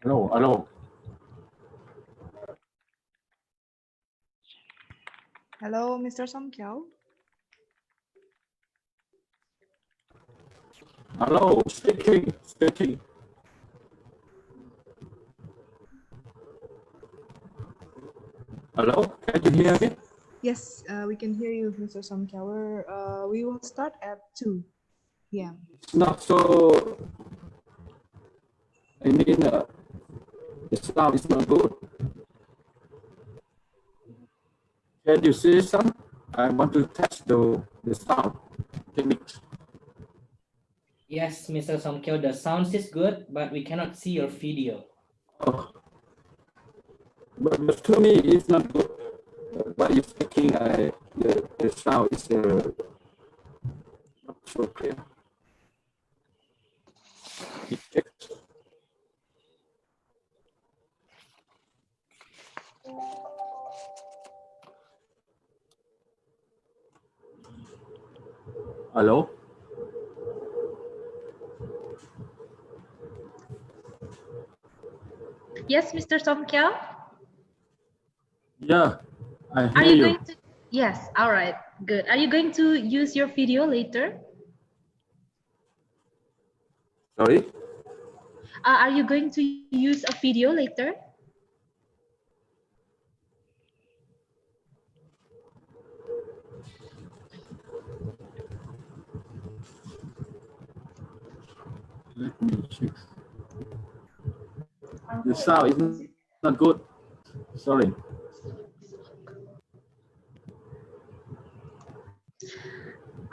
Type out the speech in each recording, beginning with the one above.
Hello, hello. Hello, Mr. Song Kiao. Hello, speaking, speaking. Hello, can you hear me? Yes, we can hear you, Mr. Song Kiao. We will start at 2 p.m. It's not so, I mean, the sound is not good. Can you see some? I want to test the sound techniques. Yes, Mr. Somkyo, the sound is good, but we cannot see your video. Oh. But to me, it's not good. But you speaking, the sound is not so clear. Check. Hello? Yes, Mr. Somkyo? Yeah, I Are hear you you. going to? Yes, all right, good. Are you going to use your video later? Sorry? Are you going to use a video later? Let me check. The sound is not good. Sorry.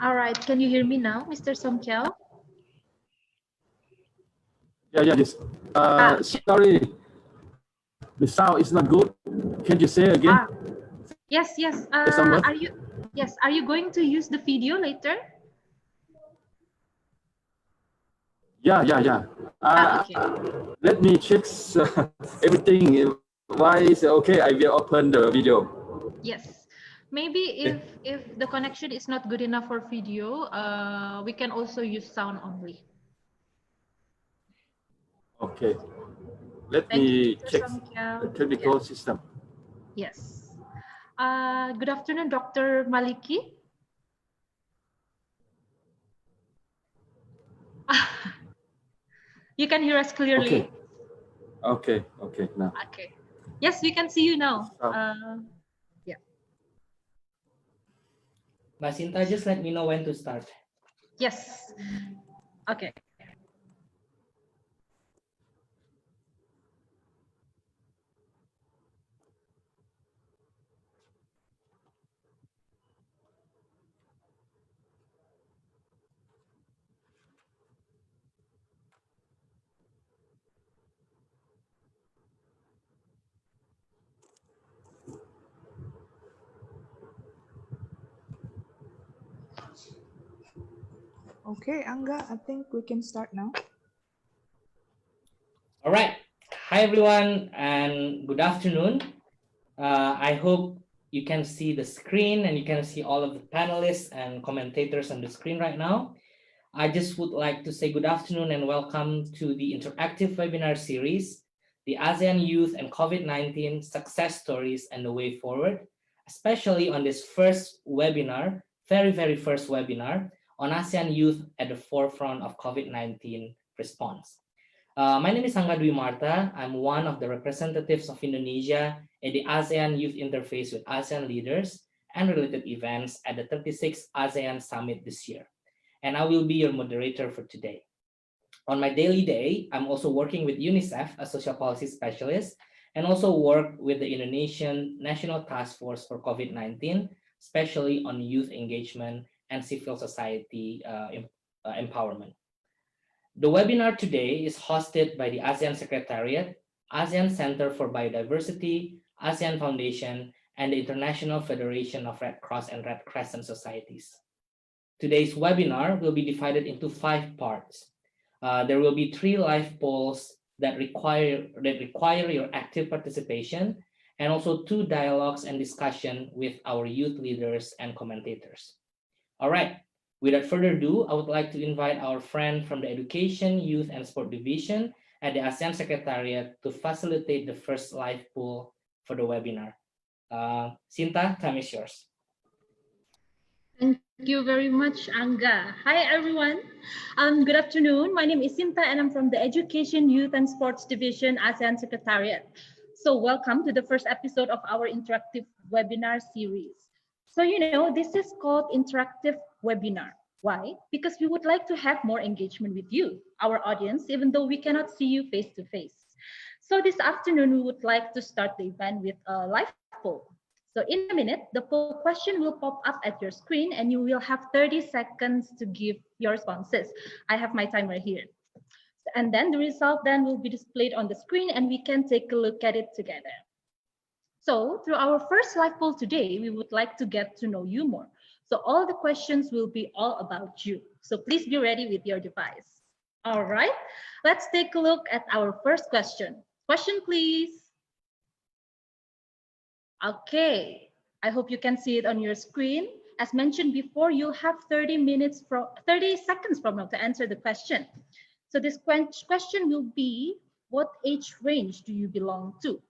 All right, can you hear me now, Mr. Somkyo? Yeah, yes. Okay. Sorry, the sound is not good. Can you say again? Yes, yes. Someone? Are you going to use the video later? Yeah. Okay. Let me check everything. Why is it okay? I will open the video. Yes. Maybe if the connection is not good enough for video, we can also use sound only. Okay. Let Thank me you, Mr. check Somkyo. the technical system. Yes. Good afternoon, Dr. Maliki. You can hear us clearly. Okay. Now. Okay. Yes, we can see you now. Yeah. Mbak Sinta, just let me know when to start. Yes. Okay. Okay, Angga, I think we can start now. All right. Hi, everyone, and good afternoon. I hope you can see the screen and you can see all of the panelists and commentators on the screen right now. I just would like to say good afternoon and welcome to the interactive webinar series, the ASEAN Youth and COVID-19 Success Stories and the Way Forward, especially on this first webinar, very first webinar on ASEAN Youth at the forefront of COVID-19 response. My name is Angga Dwi Marta. I'm one of the representatives of Indonesia at the ASEAN Youth Interface with ASEAN leaders and related events at the 36th ASEAN Summit this year. And I will be your moderator for today. On my daily day, I'm also working with UNICEF, a social policy specialist, and also work with the Indonesian National Task Force for COVID-19, especially on youth engagement and civil society empowerment. The webinar today is hosted by the ASEAN Secretariat, ASEAN Center for Biodiversity, ASEAN Foundation, and the International Federation of Red Cross and Red Crescent Societies. Today's webinar will be divided into 5 parts. There will be 3 live polls that require your active participation, and also 2 dialogues and discussion with our youth leaders and commentators. All right. Without further ado, I would like to invite our friend from the Education, Youth, and Sport Division, at the ASEAN Secretariat to facilitate the first live poll for the webinar. Sinta, time is yours. Thank you very much, Angga. Hi, everyone. Good afternoon. My name is Sinta, and I'm from the Education, Youth, and Sports Division, ASEAN Secretariat. So welcome to the first episode of our interactive webinar series. So, this is called interactive webinar. Why? Because we would like to have more engagement with you, our audience, even though we cannot see you face to face. So this afternoon, we would like to start the event with a live poll. So in a minute, the poll question will pop up at your screen and you will have 30 seconds to give your responses. I have my timer here. And then the result then will be displayed on the screen and we can take a look at it together. So through our first live poll today, we would like to get to know you more. So all the questions will be all about you. So please be ready with your device. All right, let's take a look at our first question. Question, please. Okay, I hope you can see it on your screen. As mentioned before, you'll have 30 seconds from now to answer the question. So this question will be, what age range do you belong to?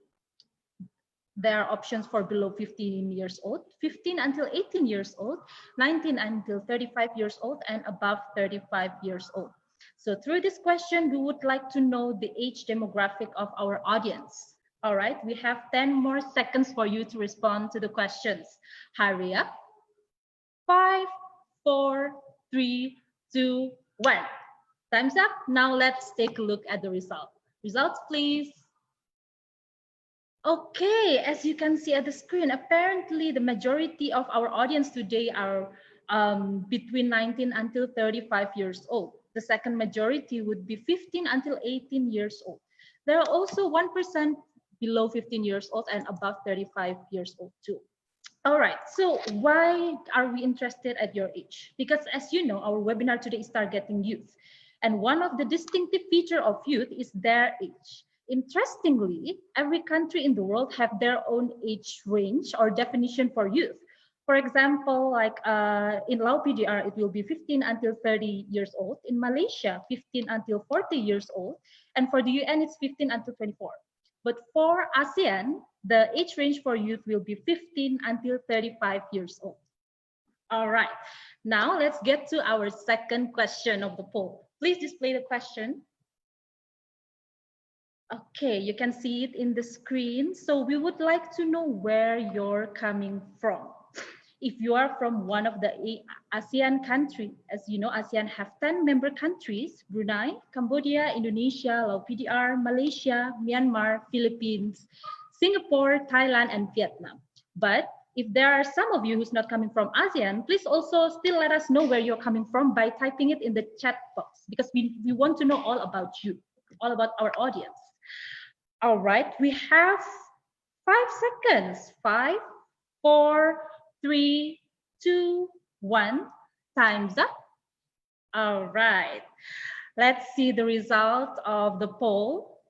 There are options for below 15 years old, 15 until 18 years old, 19 until 35 years old, and above 35 years old. So through this question, we would like to know the age demographic of our audience. All right, we have 10 more seconds for you to respond to the questions. Hurry up. 5, 4, 3, 2, 1. Time's up. Now let's take a look at the result. Results, please. Okay, as you can see at the screen, apparently the majority of our audience today are between 19 until 35 years old. The second majority would be 15 until 18 years old. There are also 1% below 15 years old and above 35 years old too. All right, so why are we interested at your age? Because as you know, our webinar today is targeting youth. And one of the distinctive features of youth is their age. Interestingly, every country in the world have their own age range or definition for youth. For example, like in Laos PDR, it will be 15 until 30 years old. In Malaysia, 15 until 40 years old. And for the UN, it's 15 until 24. But for ASEAN, the age range for youth will be 15 until 35 years old. All right, now let's get to our second question of the poll. Please display the question. Okay, you can see it in the screen. So we would like to know where you're coming from. If you are from one of the ASEAN countries, as you know, ASEAN have 10 member countries: Brunei, Cambodia, Indonesia, Laos PDR, Malaysia, Myanmar, Philippines, Singapore, Thailand, and Vietnam. But if there are some of you who's not coming from ASEAN, please also still let us know where you're coming from by typing it in the chat box, because we want to know all about you, all about our audience. All right, we have 5 seconds. 5, 4, 3, 2, 1. Time's up. All right, let's see the result of the poll.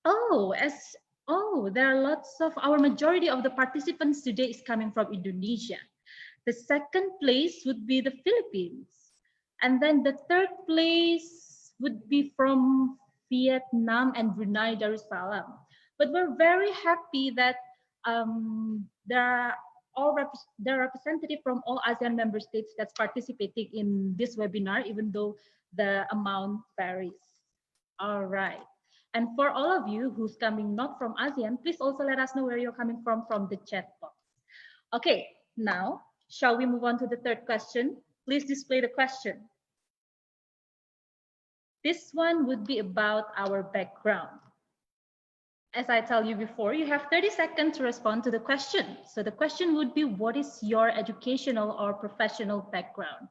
There are lots of, our majority of the participants today is coming from Indonesia. The second place would be the Philippines. And then the third place would be from Vietnam and Brunei Darussalam. But we're very happy that there are representatives from all ASEAN member states that's participating in this webinar, even though the amount varies. All right. And for all of you who's coming not from ASEAN, please also let us know where you're coming from the chat box. Okay, now, shall we move on to the third question? Please display the question. This one would be about our background. As I tell you before, you have 30 seconds to respond to the question. So the question would be, what is your educational or professional background?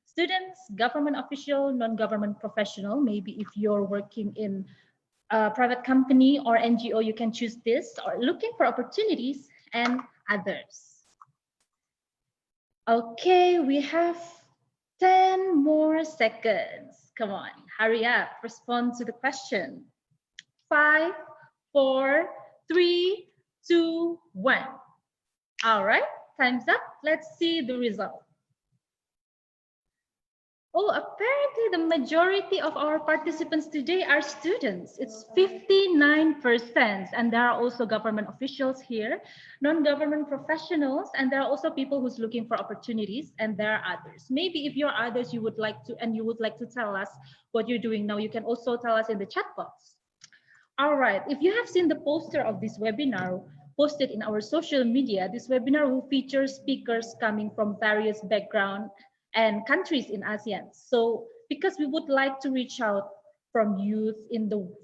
Students, government official, non-government professional, maybe if you're working in a private company or NGO, you can choose this, or looking for opportunities, and others. Okay, we have 10 more seconds. Come on, hurry up, respond to the question. 5, 4, 3, 2, 1. All right, time's up. Let's see the result. Oh, apparently the majority of our participants today are students. It's 59%. And there are also government officials here, non-government professionals, and there are also people who's looking for opportunities, and there are others. Maybe if you're others, you would like to tell us what you're doing now, you can also tell us in the chat box. All right, if you have seen the poster of this webinar posted in our social media, this webinar will feature speakers coming from various backgrounds and countries in ASEAN. So because we would like to reach out from youth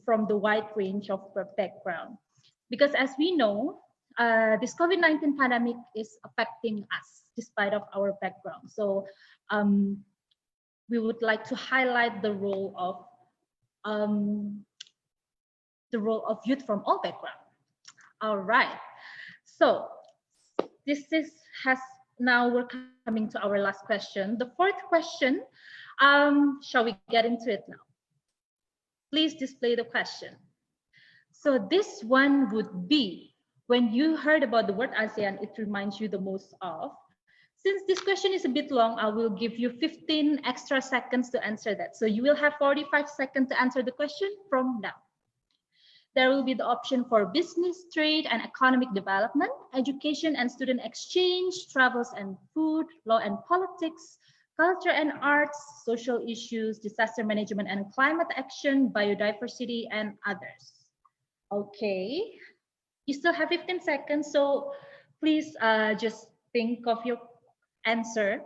from the wide range of background. Because as we know, this COVID-19 pandemic is affecting us despite of our background. So we would like to highlight the role of youth from all backgrounds. All right. So now we're coming to our last question. The fourth question, shall we get into it now? Please display the question. So this one would be, when you heard about the word ASEAN, it reminds you the most of. Since this question is a bit long, I will give you 15 extra seconds to answer that. So you will have 45 seconds to answer the question from now. There will be the option for business, trade, and economic development, education and student exchange, travels and food, law and politics, culture and arts, social issues, disaster management and climate action, biodiversity, and others. Okay, you still have 15 seconds, so please just think of your answer.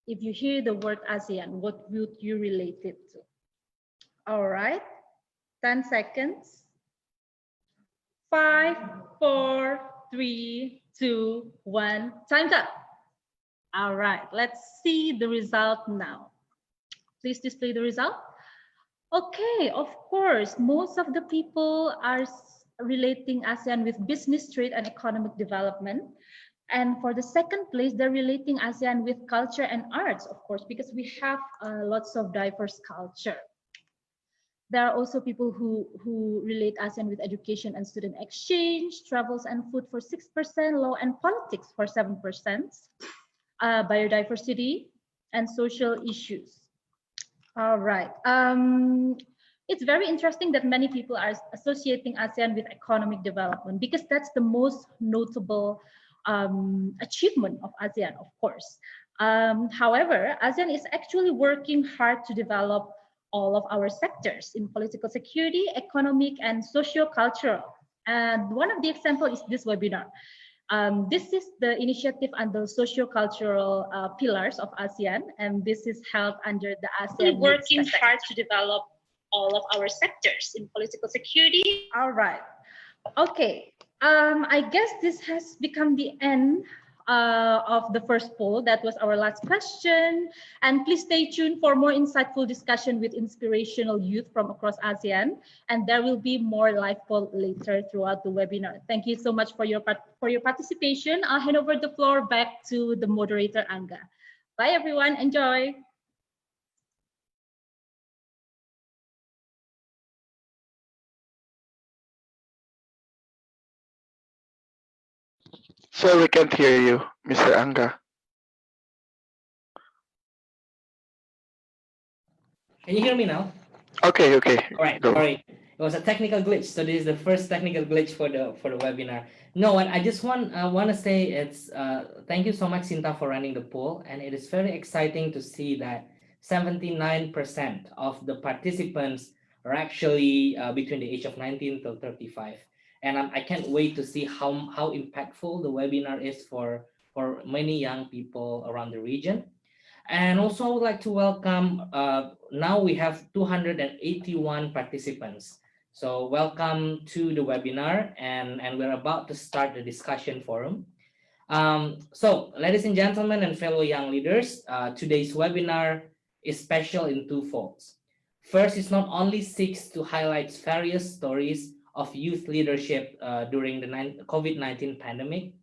If you hear the word ASEAN, what would you relate it to? All right, 10 seconds. 5, 4, 3, 2, 1. Time's up. All right, let's see the result now. Please display the result. Okay, of course, most of the people are relating ASEAN with business, trade, and economic development. And for the second place, they're relating ASEAN with culture and arts, of course, because we have lots of diverse culture. There are also people who relate ASEAN with education and student exchange, travels and food for 6%, law and politics for 7%, biodiversity and social issues. All right. It's very interesting that many people are associating ASEAN with economic development because that's the most notable achievement of ASEAN, of course. However, ASEAN is actually working hard to develop all of our sectors in political security, economic, and socio-cultural. And one of the examples is this webinar. This is the initiative under socio-cultural pillars of ASEAN, and this is held under the ASEAN. Working hard to develop all of our sectors in political security. All right. Okay. I guess this has become the end of the first poll. That was our last question. And please stay tuned for more insightful discussion with inspirational youth from across ASEAN. And there will be more live poll later throughout the webinar. Thank you so much for your participation. I'll hand over the floor back to the moderator, Angga. Bye, everyone. Enjoy. So we can't hear you, Mr. Angga. Can you hear me now? Okay. All right, Go. sorry. It was a technical glitch. So this is the first technical glitch for the webinar. No, and I just want to say it's thank you so much, Sinta, for running the poll, and it is very exciting to see that 79% of the participants are actually between the age of 19 to 35, and I can't wait to see how impactful the webinar is for many young people around the region. And also, I would like to welcome, now we have 281 participants. So welcome to the webinar, and we're about to start the discussion forum. So ladies and gentlemen and fellow young leaders, today's webinar is special in two folds. First, it not only seeks to highlight various stories of youth leadership during the COVID-19 pandemic,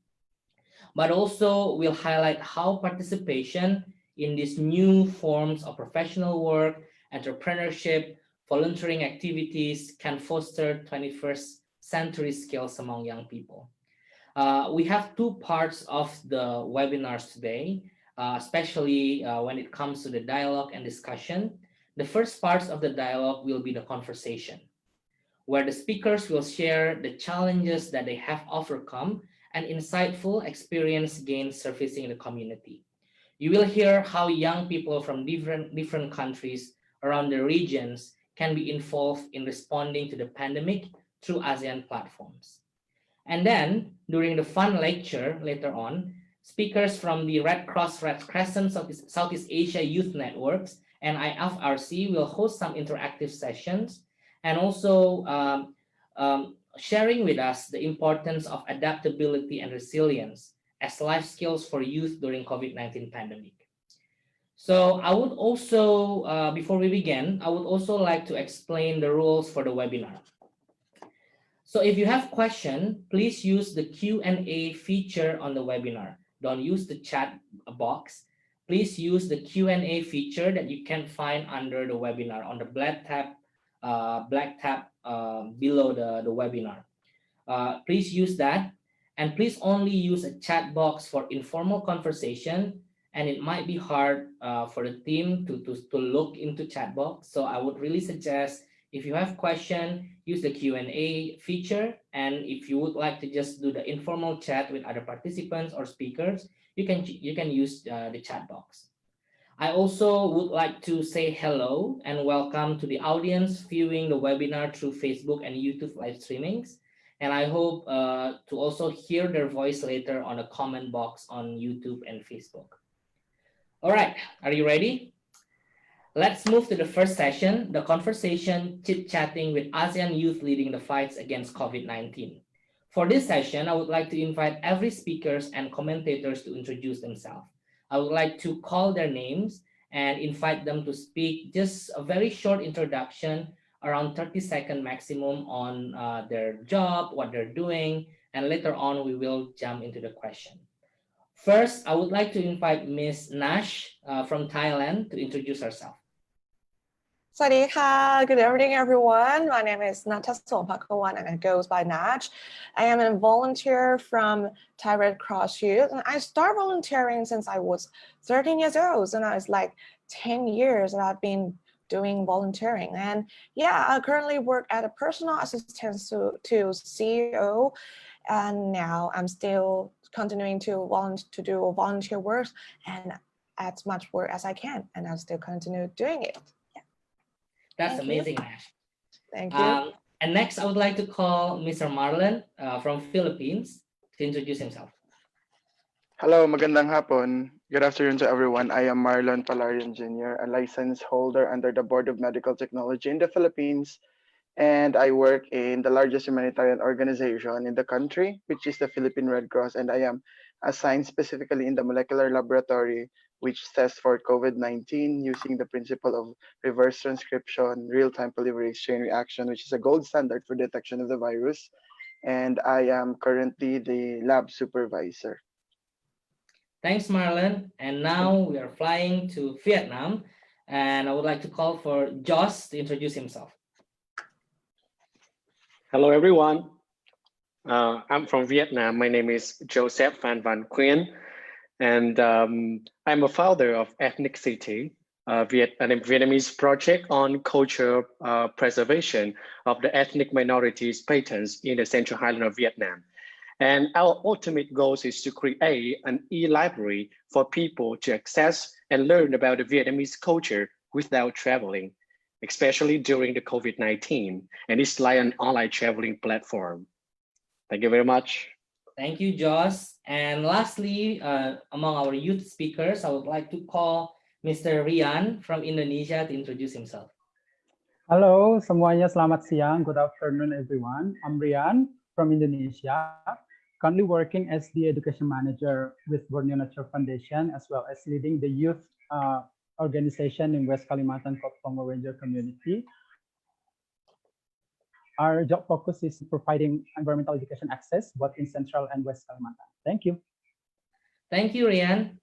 but also will highlight how participation in these new forms of professional work, entrepreneurship, volunteering activities can foster 21st century skills among young people. We have two parts of the webinars today. especially when it comes to the dialogue and discussion. The first parts of the dialogue will be the conversation, where the speakers will share the challenges that they have overcome and insightful experience gained surfacing in the community. You will hear how young people from different countries around the regions can be involved in responding to the pandemic through ASEAN platforms. And then, during the fun lecture later on, speakers from the Red Cross Red Crescent Southeast Asia Youth Networks and IFRC will host some interactive sessions and also sharing with us the importance of adaptability and resilience as life skills for youth during COVID-19 pandemic. So I would also, before we begin, I would also like to explain the rules for the webinar. So if you have question, please use the Q&A feature on the webinar. Don't use the chat box. Please use the Q&A feature that you can find under the webinar on the black tab below the webinar. Please use that, and please only use a chat box for informal conversation, and it might be hard for the team to look into chat box. So I would really suggest, if you have question, use the Q&A feature, and if you would like to just do the informal chat with other participants or speakers, you can use the chat box. I also would like to say hello and welcome to the audience viewing the webinar through Facebook and YouTube live streamings. And I hope to also hear their voice later on a comment box on YouTube and Facebook. All right, are you ready? Let's move to the first session, the conversation chit-chatting with ASEAN youth leading the fights against COVID-19. For this session, I would like to invite every speakers and commentators to introduce themselves. I would like to call their names and invite them to speak just a very short introduction, around 30-second maximum, on their job, what they're doing, and later on we will jump into the question. First, I would like to invite Ms. Nash from Thailand to introduce herself. สวัสดีค่ะ Good evening, everyone. My name is Natasha Pakawan and it goes by Naj. I am a volunteer from Thai Red Cross Youth, and I started volunteering since I was 13 years old, and it's like 10 years that I've been doing volunteering. And yeah, I currently work as a personal assistant to CEO, and now I'm still continuing to do volunteer work and as much work as I can, and I'll still continue doing it. That's Thank amazing, you. Nash. Thank you. And next, I would like to call Mr. Marlon from Philippines to introduce himself. Hello, magandang hapon. Good afternoon to everyone. I am Marlon Palarian Jr., a license holder under the Board of Medical Technology in the Philippines, and I work in the largest humanitarian organization in the country, which is the Philippine Red Cross, and I am assigned specifically in the molecular laboratory, which tests for COVID-19 using the principle of reverse transcription, real-time polymerase chain reaction, which is a gold standard for detection of the virus. And I am currently the lab supervisor. Thanks, Marlon. And now we are flying to Vietnam, and I would like to call for Joss to introduce himself. Hello, everyone. I'm from Vietnam. My name is Joseph Van Quyen, and I'm a founder of Ethnic City, a Vietnamese project on culture preservation of the ethnic minorities patents in the Central Highland of Vietnam. And our ultimate goal is to create an e-library for people to access and learn about the Vietnamese culture without traveling, especially during the COVID-19. And it's like an online traveling platform. Thank you very much. Thank you, Joss. And lastly, among our youth speakers, I would like to call Mr. Rian from Indonesia to introduce himself. Halo semuanya, selamat siang. Good afternoon, everyone. I'm Rian from Indonesia, currently working as the education manager with Borneo Nature Foundation, as well as leading the youth organization in West Kalimantan Koponggo Ranger community. Our job focus is providing environmental education access both in Central and West Kalimantan. Thank you. Thank you, Rian.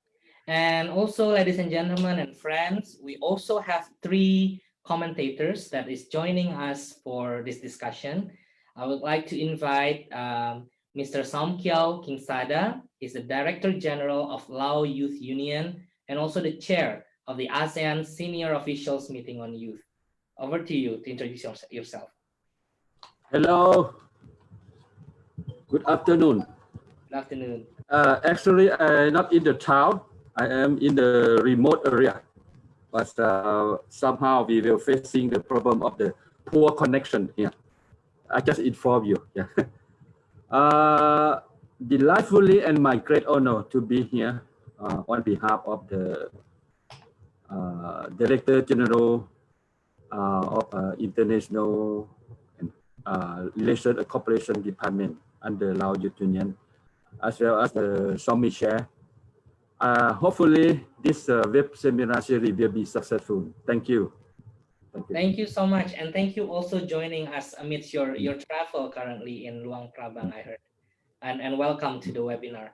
And also, ladies and gentlemen and friends, we also have 3 commentators that is joining us for this discussion. I would like to invite Mr. Somkiao Kingsada is the Director General of Lao Youth Union and also the chair of the ASEAN Senior Officials Meeting on Youth. Over to you to introduce yourself. Hello. Good afternoon. Good afternoon. Actually, I'm not in the town. I am in the remote area. But somehow we will facing the problem of the poor connection here. I just inform you. Yeah. Delightfully and my great honor to be here on behalf of the Director General of International Relation and Cooperation Department under Lao Youth Union, as well as the SOMI Chair. Hopefully, this web seminar series will be successful. Thank you. Thank you so much, and thank you also joining us amidst your travel currently in Luang Prabang, I heard, and welcome to the webinar.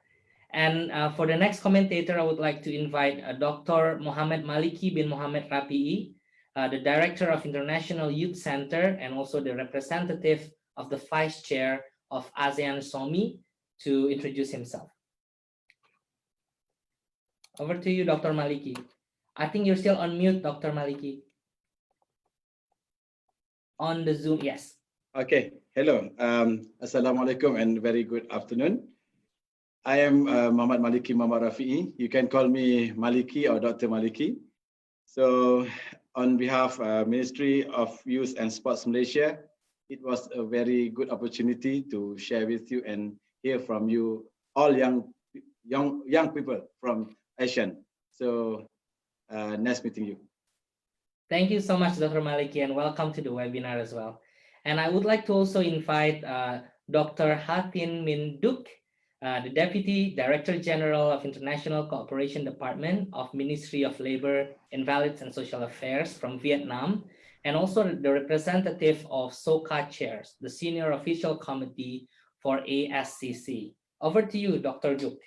And for the next commentator, I would like to invite Dr. Muhammad Maliki bin Muhammad Rapi'i, the Director of International Youth Center and also the representative of the Vice Chair of ASEAN SOMI, to introduce himself. Over to you, Dr. Maliki. I think you're still on mute, Dr. Maliki. On the Zoom, yes. Okay, hello. Assalamualaikum and very good afternoon. I am Muhammad Maliki Muhammad Rafi'i. You can call me Maliki or Dr. Maliki. So on behalf of Ministry of Youth and Sports Malaysia, it was a very good opportunity to share with you and hear from you all young people from ASEAN. So nice meeting you. Thank you so much, Dr. Maliki, and welcome to the webinar as well. And I would like to also invite Dr. Hatin Min Duk, the Deputy Director General of International Cooperation Department of Ministry of Labor, Invalids and Social Affairs from Vietnam, and also the representative of SOCA Chairs, the Senior Official Committee for ASCC. Over to you, Dr. Duk.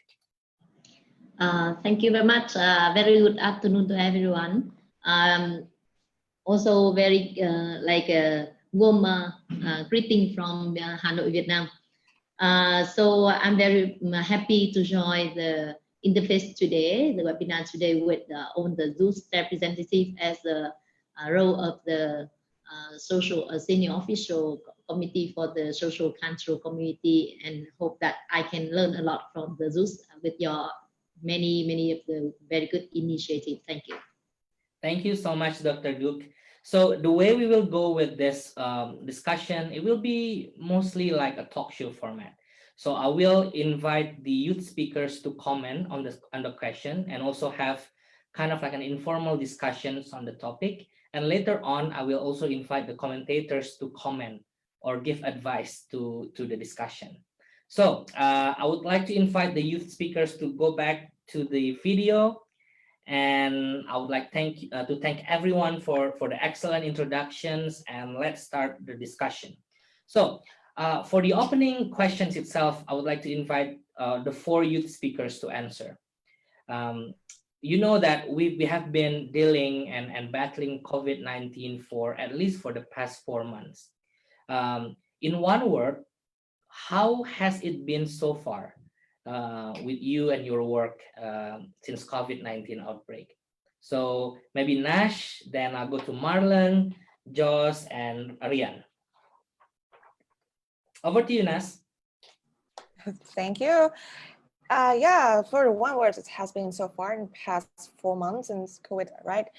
Thank you very much. Very good afternoon to everyone. Also very warm greeting from Hanoi, Vietnam. So I'm very happy to join the interface today, the webinar today with all the youth representatives as the role of the social senior official committee for the social cultural community, and hope that I can learn a lot from the youth with your many of the very good initiatives. Thank you. Thank you so much, Dr. Duke. So the way we will go with this discussion, it will be mostly like a talk show format. So I will invite the youth speakers to comment on the question and also have kind of like an informal discussions on the topic. And later on, I will also invite the commentators to comment or give advice to the discussion. So I would like to invite the youth speakers to go back to the video. And I would like to thank everyone for the excellent introductions, and let's start the discussion. So for the opening questions itself, I would like to invite the 4 youth speakers to answer. You know that we have been dealing and battling COVID-19 for at least for the past 4 months. In one word, how has it been so far? With you and your work since COVID-19 outbreak. So maybe Nash, then I'll go to Marlon, Jos, and Arian. Over to you, Nash. Thank you. Yeah, for one word, it has been so far in the past 4 months since COVID, right?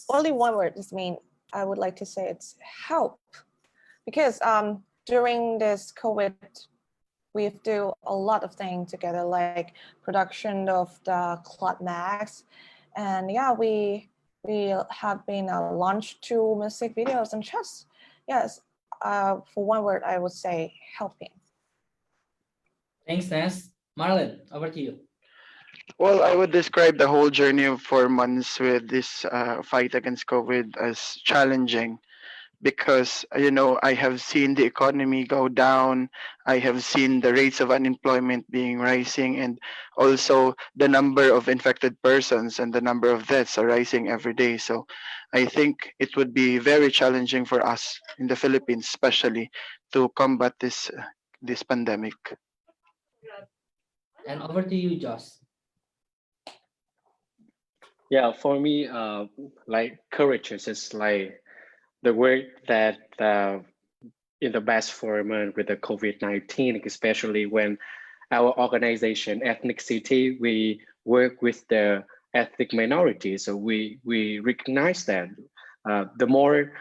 Only one word is I would like to say it's help. Because during this COVID, we do a lot of things together, like production of the cloth masks, and yeah, we have been launched 2 music videos and just yes, for one word, I would say helping. Thanks, Nas. Marlon, over to you. Well, I would describe the whole journey of 4 months with this fight against COVID as challenging. Because, you know, I have seen the economy go down, I have seen the rates of unemployment being rising, and also the number of infected persons and the number of deaths are rising every day. So I think it would be very challenging for us in the Philippines, especially to combat this pandemic. And over to you, Joss. Yeah, for me, like courageous is like the word that in the best format with the COVID-19, especially when our organization, Ethnicity, we work with the ethnic minorities. So we recognize that the more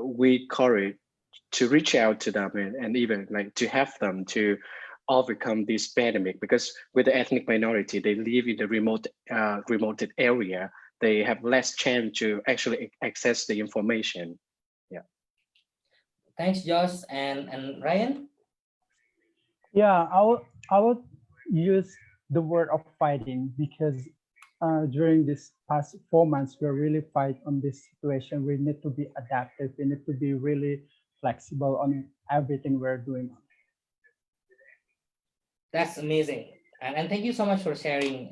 we courage to reach out to them and even like to have them to overcome this pandemic, because with the ethnic minority, they live in the remote area. They have less chance to actually access the information. Yeah. Thanks, Joss. And Ryan? Yeah, I would use the word of fighting, because during this past 4 months, we're really fight on this situation. We need to be adaptive. We need to be really flexible on everything we're doing. That's amazing. And thank you so much for sharing,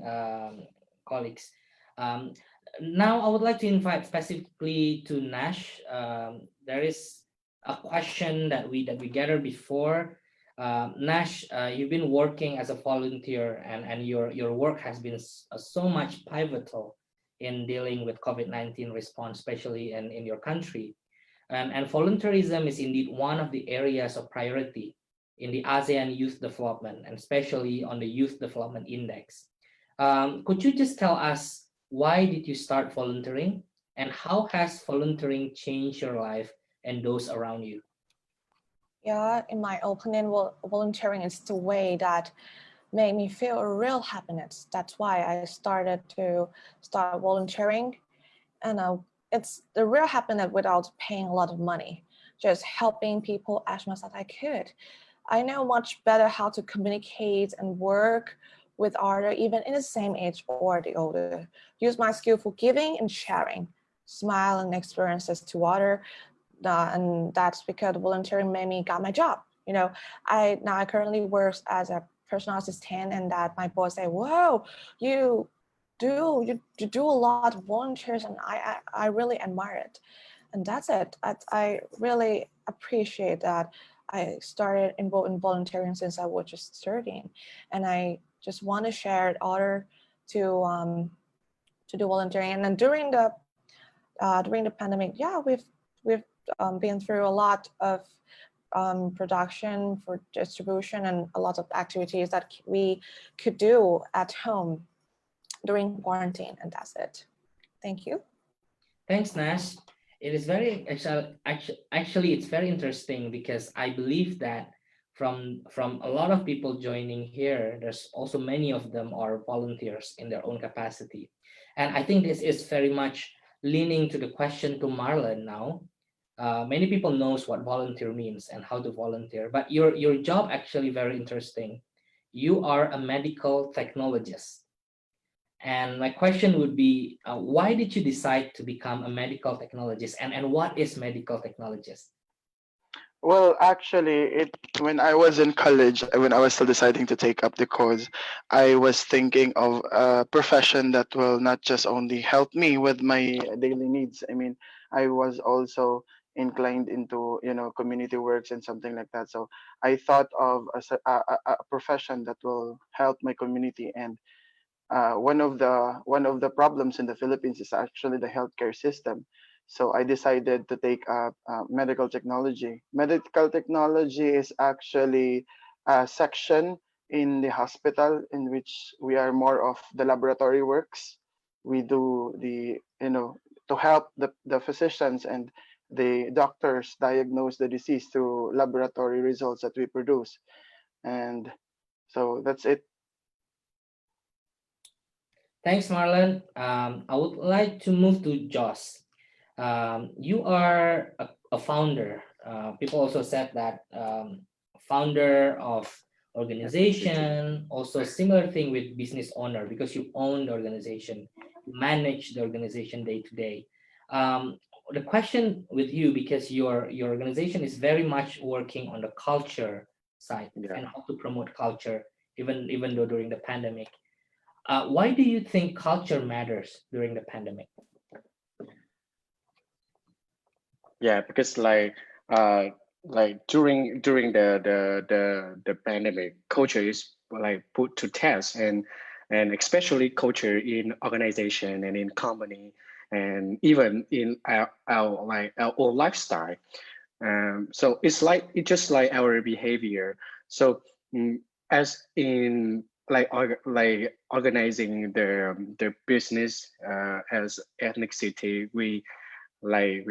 colleagues. Now, I would like to invite specifically to Nash. There is a question that we gathered before. Nash, you've been working as a volunteer, and your work has been so much pivotal in dealing with COVID-19 response, especially in your country. And volunteerism is indeed one of the areas of priority in the ASEAN Youth Development, and especially on the Youth Development Index. Could you just tell us, why did you start volunteering, and how has volunteering changed your life and those around you? Yeah, in my opinion, volunteering is the way that made me feel a real happiness. That's why I started volunteering. And it's the real happiness without paying a lot of money, just helping people as much as I could. I know much better how to communicate and work with others, even in the same age or the older. Use my skill for giving and sharing, smile and experiences to others. And that's because volunteering made me got my job. You know, I currently work as a personal assistant, and that my boss say, "Whoa, you do a lot of volunteers," and I really admire it. And that's it. I really appreciate that. I started involved in volunteering since I was just 13, and I just want to share it other to do volunteering. And then during the pandemic, yeah, we've been through a lot of production for distribution and a lot of activities that we could do at home during quarantine, and that's it. Thank you. Thanks, Nash. It is very actually it's very interesting, because I believe that from a lot of people joining here, there's also many of them are volunteers in their own capacity. And I think this is very much leaning to the question to Marlon now. Many people knows what volunteer means and how to volunteer, but your job actually very interesting. You are a medical technologist. And my question would be, why did you decide to become a medical technologist, and what is medical technologist? Well, actually, when I was in college, when I was still deciding to take up the course, I was thinking of a profession that will not just only help me with my daily needs. I mean, I was also inclined into community works and something like that. So I thought of a profession that will help my community. And one of the problems in the Philippines is actually the healthcare system. So I decided to take up medical technology. Medical technology is actually a section in the hospital in which we are more of the laboratory works. We do to help the physicians and the doctors diagnose the disease through laboratory results that we produce. And so that's it. Thanks, Marlon. I would like to move to Joss. You are a founder. People also said that founder of organization, also similar thing with business owner, because you own the organization, you manage the organization day to day. The question with you, because your organization is very much working on the culture side and how to promote culture, even though during the pandemic. Why do you think culture matters during the pandemic? Yeah, because like during the pandemic, culture is like put to test, and especially culture in organization and in company, and even in our own lifestyle. So it's just like our behavior. So as in like organizing the business as ethnic city, we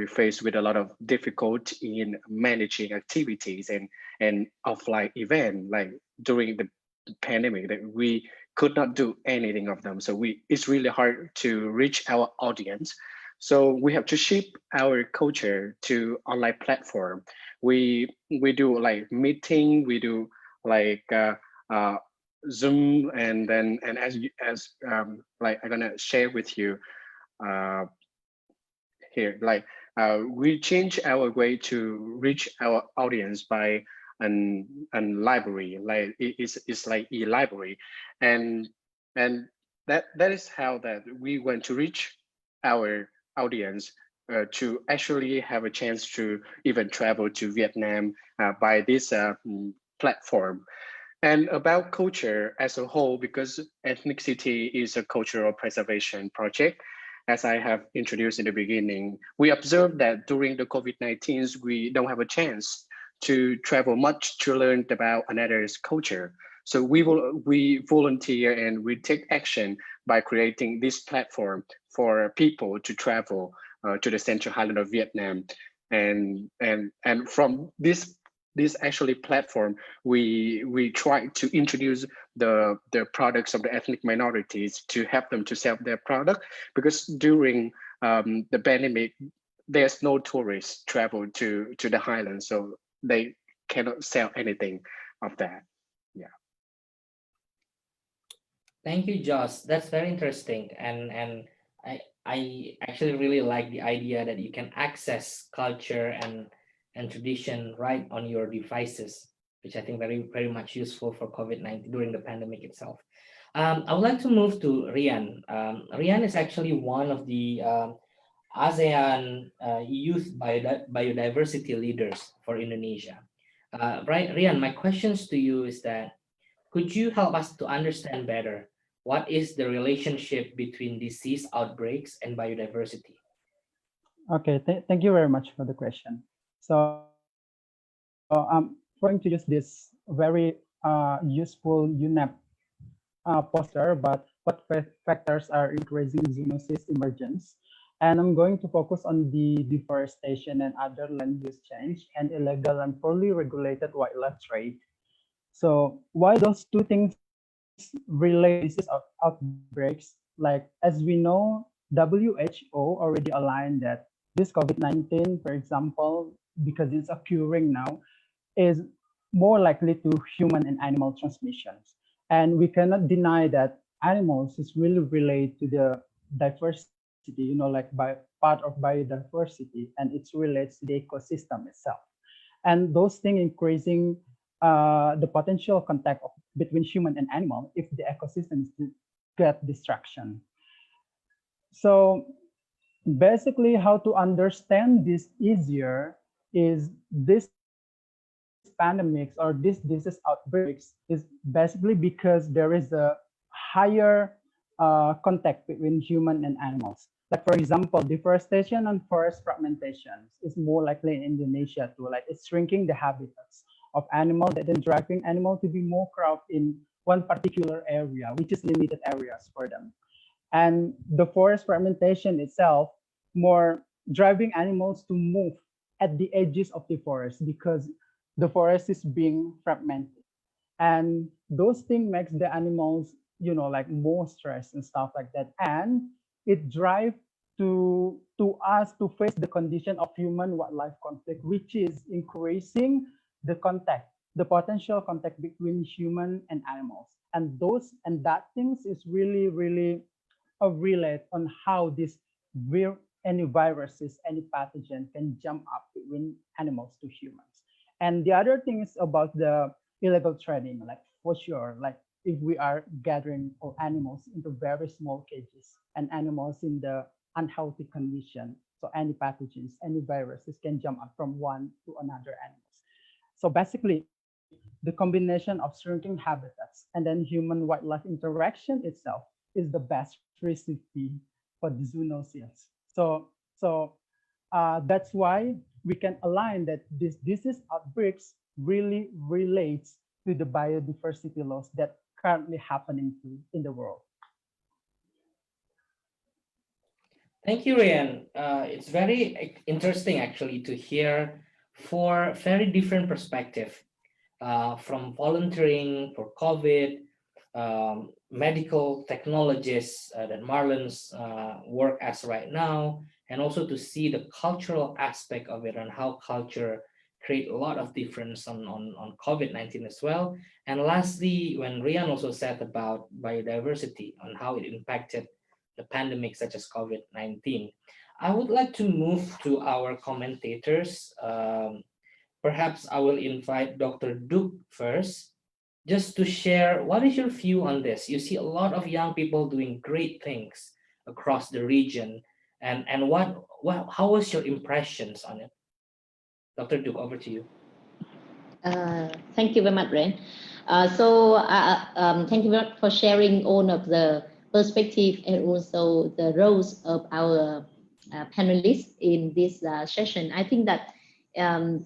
face with a lot of difficulty in managing activities and offline event, like during the pandemic that we could not do anything of them. So it's really hard to reach our audience. So we have to shift our culture to online platform. We do like meeting, we do like Zoom, and then and as like I'm gonna share with you uh, here, like we change our way to reach our audience by an library, like it's like e-library, and and that is how that we want to reach our audience to actually have a chance to even travel to Vietnam by this platform. And about culture as a whole, because Ethnicity is a cultural preservation project, as I have introduced in the beginning, we observed that during the COVID-19, we don't have a chance to travel much to learn about another's culture. So we volunteer and we take action by creating this platform for people to travel to the Central Highland of Vietnam, and from this actually platform, we try to introduce the products of the ethnic minorities to help them to sell their product, because during the pandemic, there's no tourists travel to the highlands, so they cannot sell anything of that. Yeah. Thank you, Joss. That's very interesting, and I actually really like the idea that you can access culture and tradition right on your devices, which I think very much useful for COVID-19 during the pandemic itself. I would like to move to Rian. Rian is actually one of the ASEAN youth biodiversity leaders for Indonesia. Right, Rian, my questions to you is that, could you help us to understand better what is the relationship between disease outbreaks and biodiversity? Okay, thank you very much for the question. So I'm going to use this very useful UNEP poster, but what factors are increasing zoonosis emergence? And I'm going to focus on the deforestation and other land use change and illegal and poorly regulated wildlife trade. So why those two things relate disease outbreaks? Like, as we know, WHO already aligned that this COVID-19, for example, because it's occurring now, is more likely to human and animal transmissions. And we cannot deny that animals is really related to the diversity, like by part of biodiversity, and it relates to the ecosystem itself. And those things increasing the potential contact between human and animal if the ecosystems get destruction. So basically, how to understand this easier is this pandemics or this disease outbreaks is basically because there is a higher contact between human and animals. Like, for example, deforestation and forest fragmentation is more likely in Indonesia too. Like, it's shrinking the habitats of animals that then driving animals to be more crowded in one particular area, which is limited areas for them. And the forest fragmentation itself, more driving animals to move at the edges of the forest because the forest is being fragmented. And those things makes the animals, like more stress and stuff like that. And it drives to us to face the condition of human wildlife conflict, which is increasing the potential contact between human and animals. And that things is really, really relate on how any viruses, any pathogen can jump up between animals to humans. And the other thing is about the illegal trading, like for sure, like if we are gathering all animals into very small cages and animals in the unhealthy condition, so any pathogens, any viruses can jump up from one to another animals. So basically, the combination of shrinking habitats and then human-wildlife interaction itself is the best recipe for the zoonosis. So that's why we can align that this disease outbreaks really relates to the biodiversity loss that currently happening in the world. Thank you, Ryan. It's very interesting actually to hear four very different perspectives from volunteering for COVID, medical technologists that Marlon's work as right now, and also to see the cultural aspect of it and how culture create a lot of difference on COVID-19 as well. And lastly, when Rian also said about biodiversity and how it impacted the pandemic such as COVID-19, I would like to move to our commentators. Perhaps I will invite Dr. Duke first, just to share what is your view on this. You see a lot of young people doing great things across the region, and how was your impressions on it? Dr. Duke, over to you. Thank you very much, Ren. Thank you very much for sharing all of the perspective and also the roles of our panelists in this session. I think that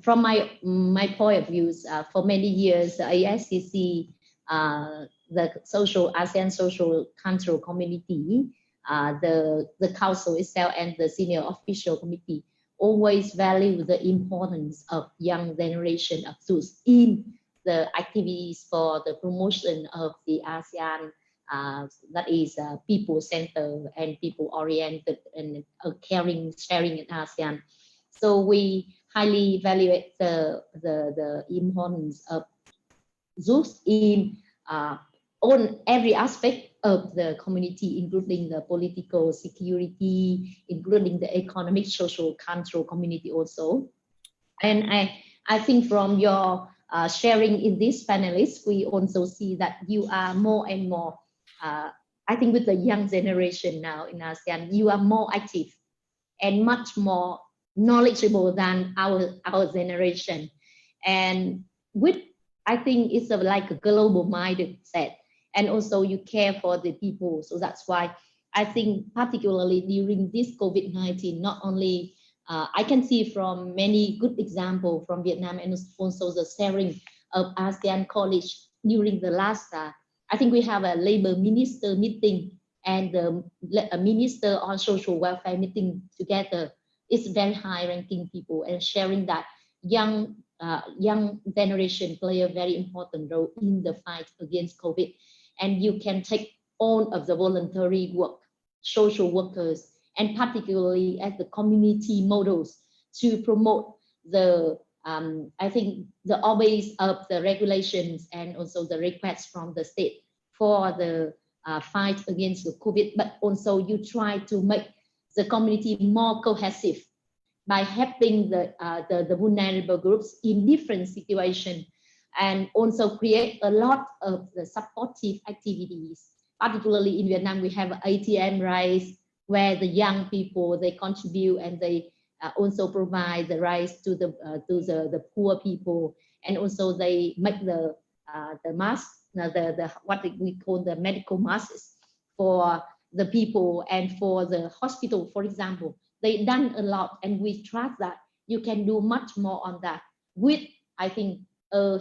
from my point of view, for many years, ASCC, the ASEAN social cultural community, the council itself and the senior official committee always value the importance of young generation of youth in the activities for the promotion of the ASEAN, that is people-centered and people-oriented and caring, sharing in ASEAN. So we highly value the importance of youth in on every aspect of the community, including the political security, including the economic, social, cultural community also. And I think from your sharing in this panelists, we also see that you are more and more, I think with the young generation now in ASEAN, you are more active and much more knowledgeable than our generation. And with, I think it's like a global mindset. And also you care for the people. So that's why I think particularly during this COVID-19, not only I can see from many good examples from Vietnam and also the sharing of ASEAN College during the last, I think we have a labor minister meeting and a minister on social welfare meeting together. It's very high ranking people and sharing that young generation play a very important role in the fight against COVID. And you can take all of the voluntary work, social workers, and particularly as the community models to promote the, I think the always of the regulations and also the requests from the state for the fight against the COVID, but also you try to make the community more cohesive by helping the vulnerable groups in different situations, and also create a lot of the supportive activities. Particularly in Vietnam, we have ATM rights where the young people, they contribute and they also provide the rights to the poor people, and also they make the mask, what we call the medical masks for the people and for the hospital, for example. They done a lot, and we trust that you can do much more on that with, I think,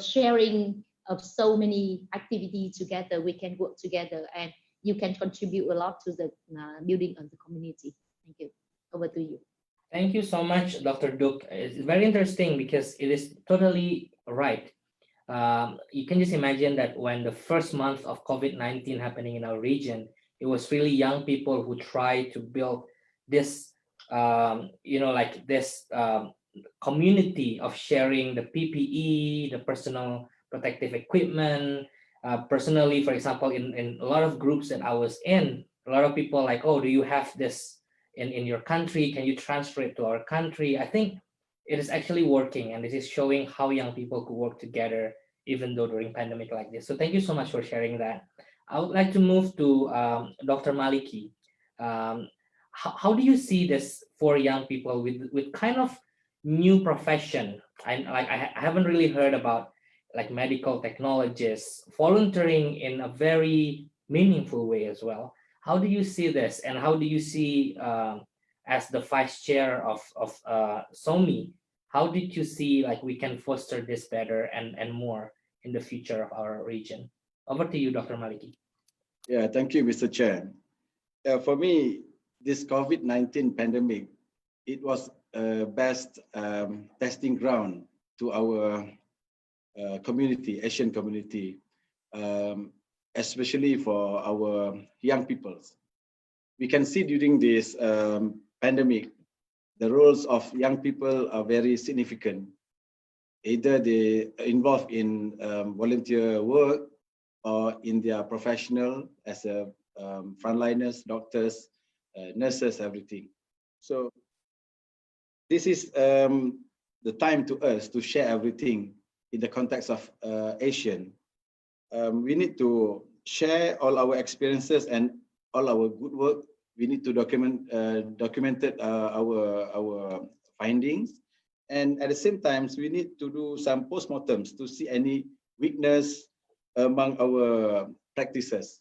sharing of so many activities together. We can work together and you can contribute a lot to the building of the community. Thank you. Over to you. Thank you so much, Dr. Duke. It's very interesting because it is totally right. You can just imagine that when the first month of COVID-19 happening in our region, it was really young people who tried to build this, like this community of sharing the PPE, the personal protective equipment. Personally, for example, in a lot of groups that I was in, a lot of people like, oh, do you have this in your country? Can you transfer it to our country? I think it is actually working, and it is showing how young people could work together even though during pandemic like this. So thank you so much for sharing that. I would like to move to Dr. Maliki. How do you see this for young people with kind of new profession? I haven't really heard about like medical technologists volunteering in a very meaningful way as well. How do you see this, and how do you see as the vice chair of SOMI, how did you see like we can foster this better and more in the future of our region? Over to you, Dr. Maliki. Yeah, thank you, Mr. Chair. For me, this COVID-19 pandemic, it was best testing ground to our community, Asian community, especially for our young people. We can see during this pandemic, the roles of young people are very significant. Either they involved in volunteer work or in their professional as a frontliners, doctors, nurses, everything. So this is the time to us to share everything in the context of Asian. We need to share all our experiences and all our good work. We need to document our findings, and at the same time, we need to do some postmortems to see any weakness among our practices.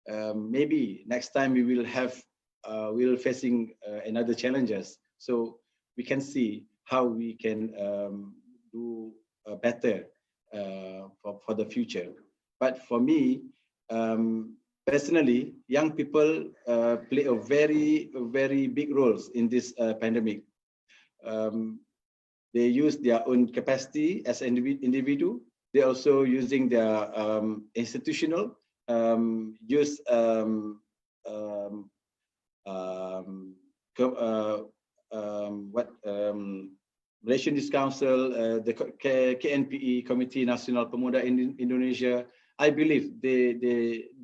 Maybe next time we will have we'll facing another challenges, so we can see how we can do better for the future. But for me, personally, young people play a very big roles in this pandemic. They use their own capacity as an individual. They're also using their institutional use Malaysian Youth Council, the KNPE, Committee Nasional Pemuda in Indonesia. I believe they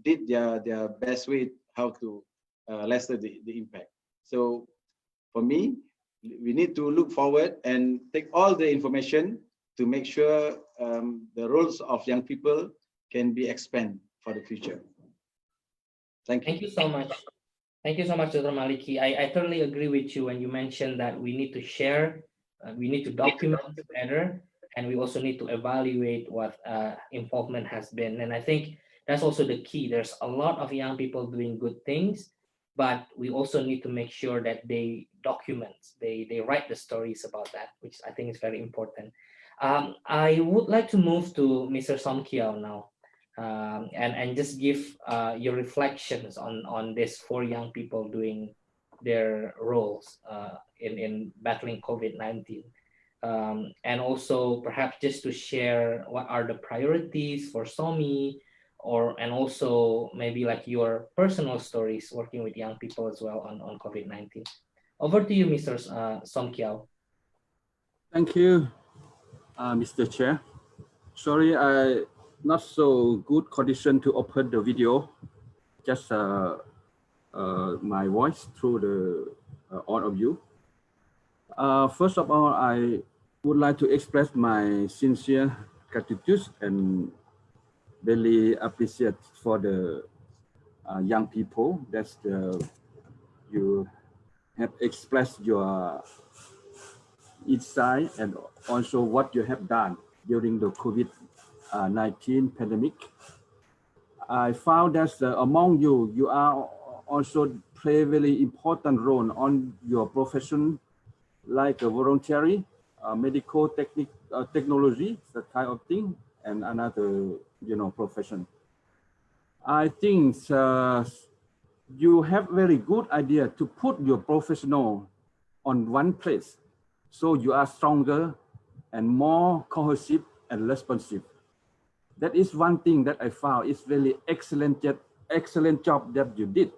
did their best way how to lessen the impact. So for me, we need to look forward and take all the information to make sure the roles of young people can be expanded for the future. Thank you. Thank you so much. Thank you so much, Dr. Maliki. I totally agree with you when you mentioned that we need to share, we need to document better, and we also need to evaluate what involvement has been. And I think that's also the key. There's a lot of young people doing good things, but we also need to make sure that they document, they write the stories about that, which I think is very important. I would like to move to Mr. Somkiao now. And just give your reflections on this for young people doing their roles in battling COVID-19. And also perhaps just to share what are the priorities for SOMI, and also maybe like your personal stories working with young people as well on COVID-19. Over to you, Mr. Somkiao. Thank you, Mr. Chair. Sorry, I not so good condition to open the video, just my voice through the all of you. First of all, I would like to express my sincere gratitude and really appreciate for the young people that you have expressed your insight and also what you have done during the COVID-19 pandemic. I found that among you, you are also play a very important role on your profession, like a voluntary, medical technology, that kind of thing, and another, profession. I think you have very good idea to put your professional on one place, so you are stronger and more cohesive and responsive. That is one thing that I found is really excellent job that you did.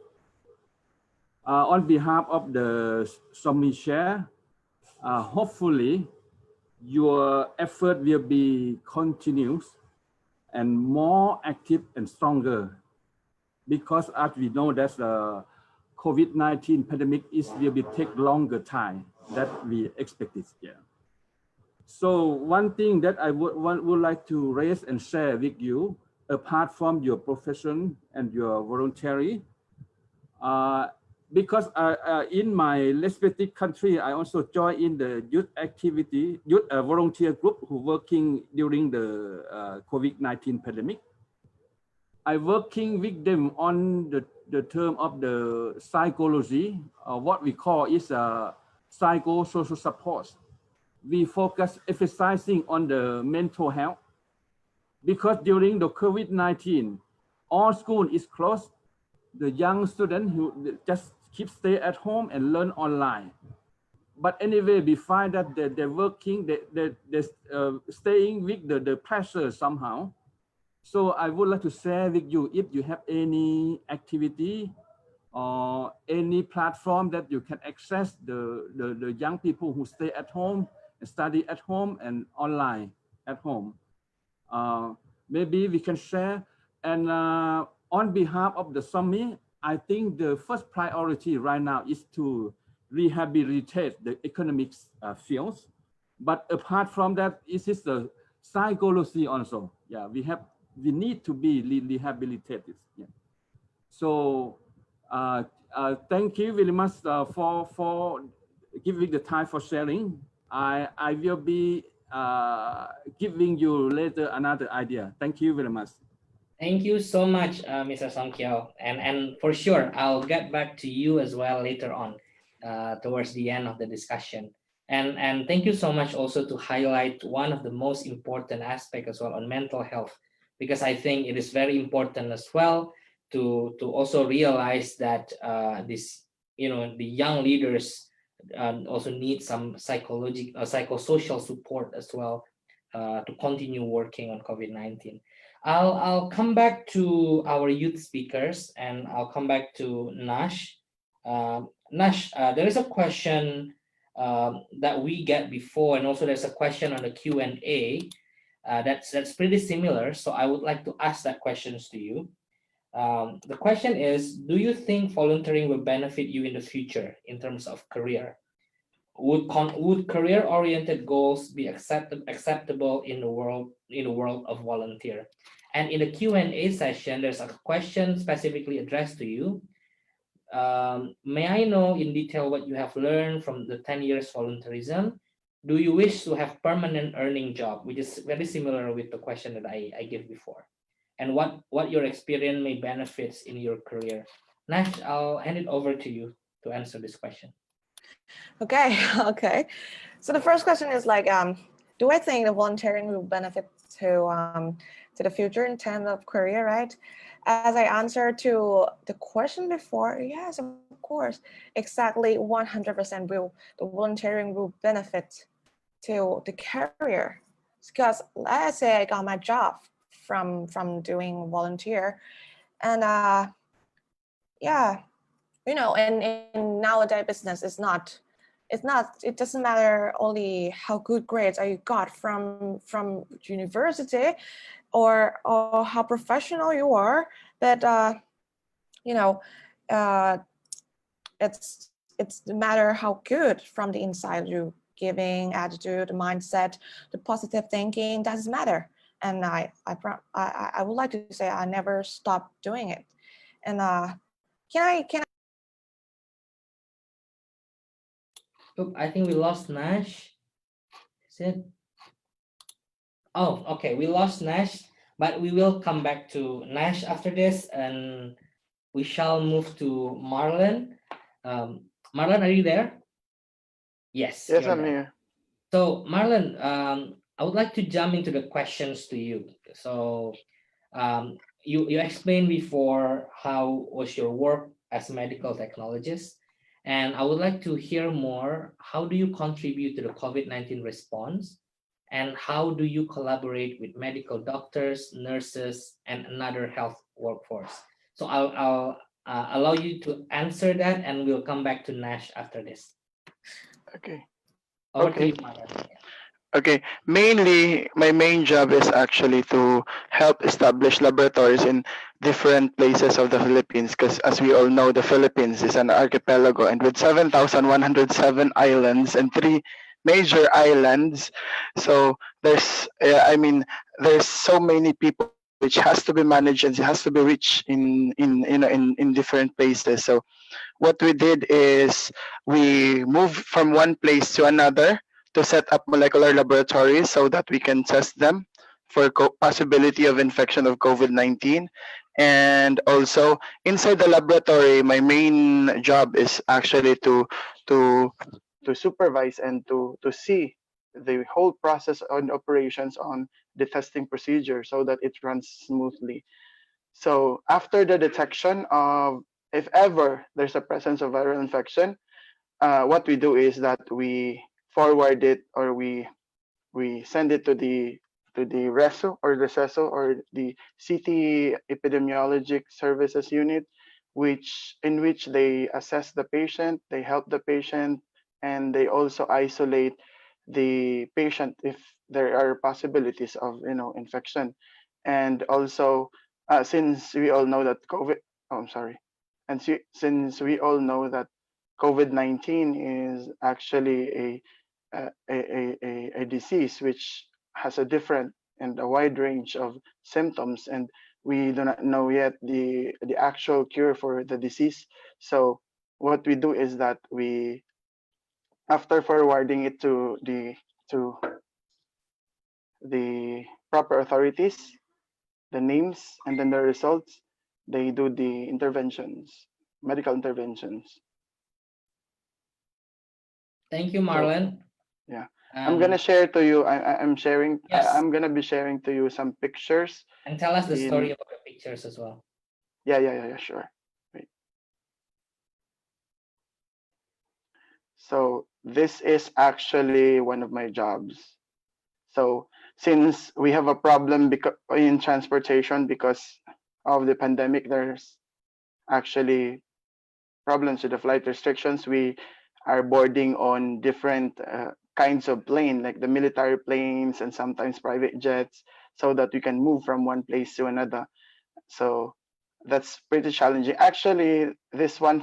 On behalf of the SOMI Chair, hopefully your effort will be continuous and more active and stronger, because as we know that the COVID-19 pandemic will be take longer time that we expected here. So one thing that I would like to raise and share with you, apart from your profession and your voluntary, because in my respective country, I also joined in the youth activity, youth volunteer group who working during the COVID-19 pandemic. I working with them on the term of the psychology, what we call is psychosocial support. We focus emphasizing on the mental health because during the COVID-19, all school is closed. The young student who just keep stay at home and learn online. But anyway, we find that they're working, they're staying with the pressure somehow. So I would like to share with you if you have any activity or any platform that you can access the young people who stay at home and study at home and online at home. Maybe we can share. And on behalf of the summit, I think the first priority right now is to rehabilitate the economic fields. But apart from that, it is the psychology also. Yeah, we need to be rehabilitated. Yeah. So thank you very much for giving the time for sharing. I will be giving you later another idea. Thank you very much. Thank you so much, Mr. Song Kiao. And for sure, I'll get back to you as well later on towards the end of the discussion. And thank you so much also to highlight one of the most important aspects as well on mental health, because I think it is very important as well to also realize that this, the young leaders also need some psychosocial support as well to continue working on COVID-19. I'll come back to our youth speakers, and I'll come back to Nash. Nash, there is a question that we get before, and also there's a question on the Q&A that's pretty similar. So I would like to ask that questions to you. The question is, do you think volunteering will benefit you in the future in terms of career? Would career-oriented goals be acceptable in the world of volunteer? And in the Q&A session, there's a question specifically addressed to you. May I know in detail what you have learned from the 10 years volunteerism? Do you wish to have permanent earning job, which is very similar with the question that I gave before? And what your experience may benefits in your career? Nash, I'll hand it over to you to answer this question. Okay. So the first question is like, do I think the volunteering will benefit to the future in terms of career, right? As I answered to the question before, yes, of course, exactly 100% will the volunteering will benefit to the career. Because let's say I got my job from doing volunteer, and yeah, in nowadays business it doesn't matter only how good grades you got from university or how professional you are, but it's the matter how good from the inside you giving attitude, mindset, the positive thinking doesn't matter. And I would like to say I never stop doing it. And can I Oop, I think we lost Nash. Is it? Oh, okay, we lost Nash, but we will come back to Nash after this, and we shall move to Marlon. Marlon, are you there? Yes. Yes, I'm here. So Marlon, I would like to jump into the questions to you. So you explained before how was your work as a medical technologist, and I would like to hear more. How do you contribute to the COVID-19 response, and how do you collaborate with medical doctors, nurses, and another health workforce? So I'll allow you to answer that, and we'll come back to Nash after this. Okay. Over to Okay. you, Marlon. Okay, mainly my main job is actually to help establish laboratories in different places of the Philippines, because as we all know, the Philippines is an archipelago, and with 7,107 islands and 3 major islands, so there's so many people which has to be managed and it has to be reached in different places. So what we did is we moved from one place to another to set up molecular laboratories so that we can test them for possibility of infection of COVID-19. And also inside the laboratory, my main job is actually to supervise and to see the whole process on operations on the testing procedure so that it runs smoothly. So after the detection of, if ever there's a presence of viral infection, what we do is that we forward it, or we send it to the RESO or the CESO or the City Epidemiologic Services Unit, in which they assess the patient, they help the patient, and they also isolate the patient if there are possibilities of infection. And also, since we all know that since we all know that COVID-19 is actually a disease which has a different and a wide range of symptoms, and we do not know yet the actual cure for the disease. So what we do is that we, after forwarding it to the proper authorities, the names and then the results, they do the interventions, medical interventions. Thank you, Marlon. Yeah, I'm gonna share to you. I'm sharing. Yes. I'm gonna be sharing to you some pictures. And tell us the story about the pictures as well. Yeah, sure. Wait. So this is actually one of my jobs. So since we have a problem in transportation because of the pandemic, there's actually problems with the flight restrictions. We are boarding on different kinds of plane, like the military planes and sometimes private jets, so that we can move from one place to another. So that's pretty challenging. Actually, this one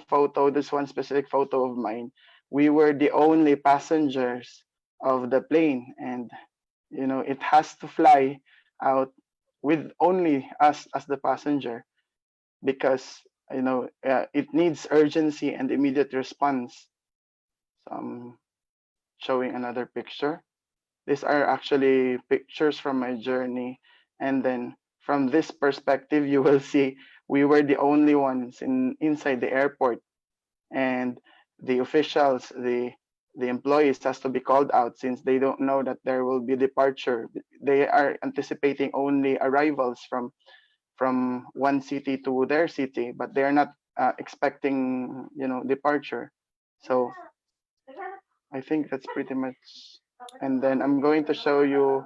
specific photo of mine, we were the only passengers of the plane, and it has to fly out with only us as the passenger, because it needs urgency and immediate response. So I'm showing another picture. These are actually pictures from my journey, and then from this perspective, you will see we were the only ones inside the airport, and the officials, the employees has to be called out since they don't know that there will be departure. They are anticipating only arrivals from one city to their city, but they are not expecting departure. So I think that's pretty much. And then I'm going to show you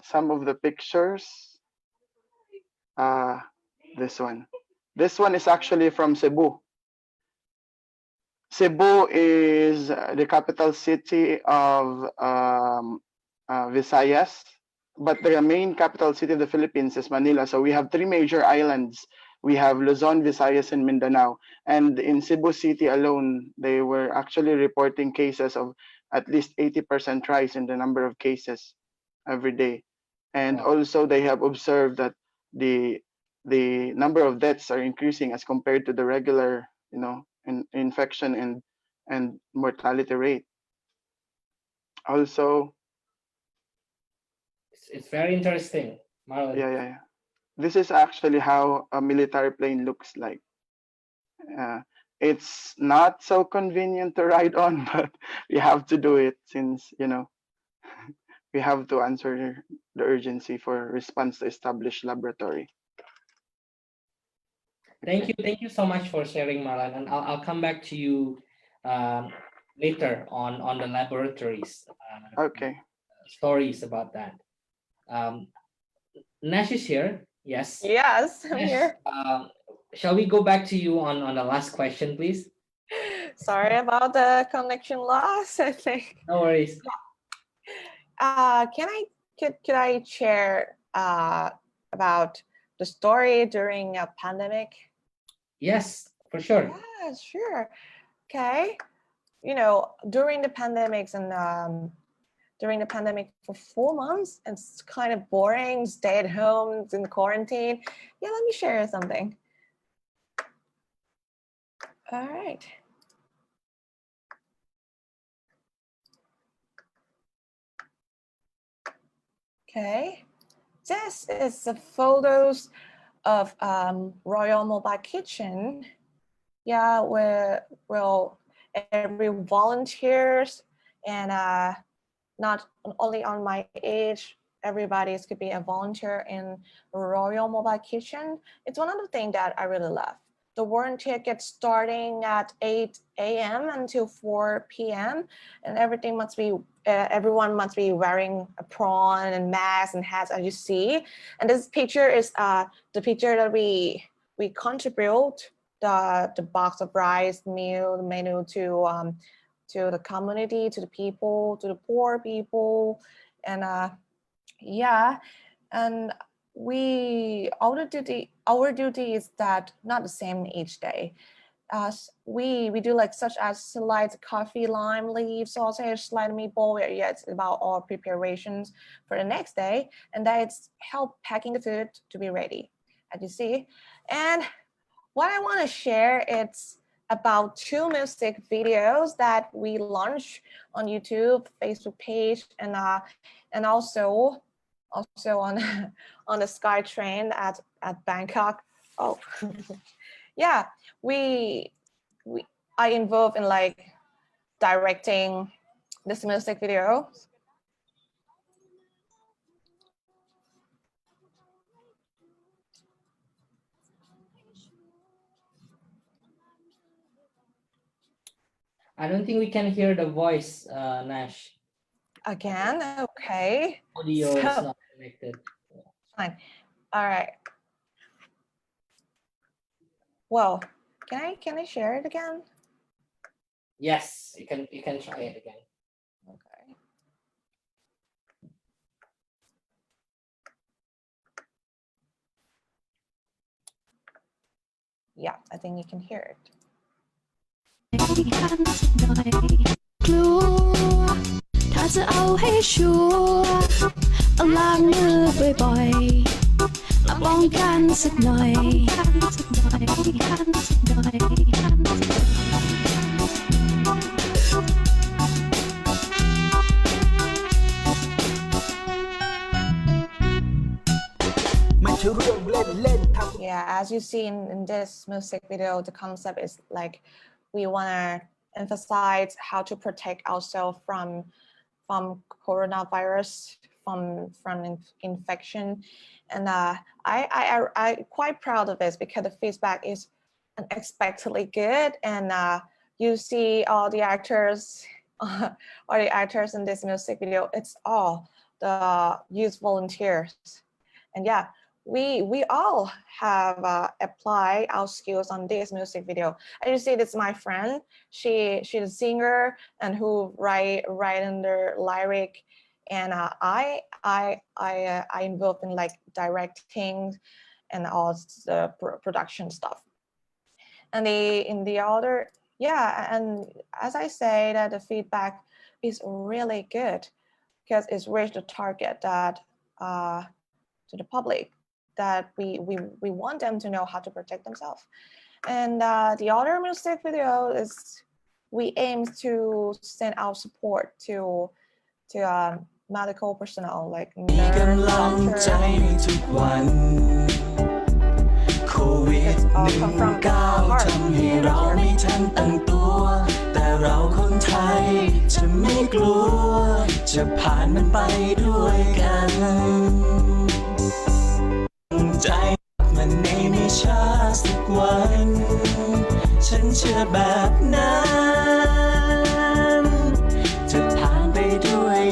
some of the pictures. This one is actually from Cebu. Cebu is the capital city of Visayas, but the main capital city of the Philippines is Manila. So we have three major islands. We have Luzon, Visayas, and Mindanao. And in Cebu City alone, they were actually reporting cases of at least 80% rise in the number of cases every day. And also they have observed that the number of deaths are increasing as compared to the regular, infection and mortality rate. Also, it's very interesting, Marlon. Yeah. This is actually how a military plane looks like. It's not so convenient to ride on, but we have to do it since we have to answer the urgency for response to established laboratory. Thank you so much for sharing, Marlon, and I'll come back to you later on the laboratories. Okay. Stories about that. Nash is here. Yes. Yes, I'm Nash, here. shall we go back to you on the last question, please? Sorry about the connection loss, I think. No worries. Could I share about the story during a pandemic? Yes, for sure. Yeah, sure. Okay. During the pandemics and during the pandemic for 4 months. It's kind of boring, stay at home, in the quarantine. Yeah, let me share something. All right. Okay, this is the photos of Royal Mobile Kitchen. Yeah, where every volunteers and not only on my age, everybody could be a volunteer in Royal Mobile Kitchen. It's one of the things that I really love. The volunteer gets starting at 8 a.m. until 4 p.m. and everything must be, everyone must be wearing a apron and mask and hats, as you see. And this picture is the picture that we contribute the box of rice meal, the menu to the community, to the people, to the poor people, and yeah, and our duty is that not the same each day. We do like such as sliced coffee, lime leaf, sausage, sliced meatball. Yeah, it's about all preparations for the next day, and that's help packing the food to be ready, as you see. And what I want to share is about 2 music videos that we launched on YouTube, Facebook page, and also on on the SkyTrain at Bangkok. Oh, yeah, I involved in like directing this music video. I don't think we can hear the voice, Nash. Again, okay. Audio is not connected. Fine. All right. Well, can I share it again? Yes, you can try it again. Okay. Yeah, I think you can hear it. กลัวถ้าจะเอาให้ชัวร์เอาล้างมือบ่อยๆและป้องกันสักหน่อย Yeah, as you see in this music video, the concept is like we want to emphasize how to protect ourselves from coronavirus, from infection, and I quite proud of this because the feedback is unexpectedly good, and you see all the actors in this music video. It's all the youth volunteers, and yeah. We all have applied our skills on this music video. As you see, this is my friend. She's a singer and who write in the lyric, and I involved in like directing and all the production stuff. And in the other, yeah, and as I say that the feedback is really good because it's reached the target that to the public, that we want them to know how to protect themselves. And the other music video is we aim to send our support to medical personnel like nurse, doctor. ใจมันไม่ช้าสักวันฉันเชื่อแบบนั้นจะผ่านไปด้วย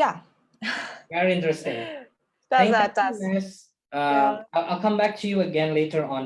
Yeah. Very interesting. That's I'll come back to you again later on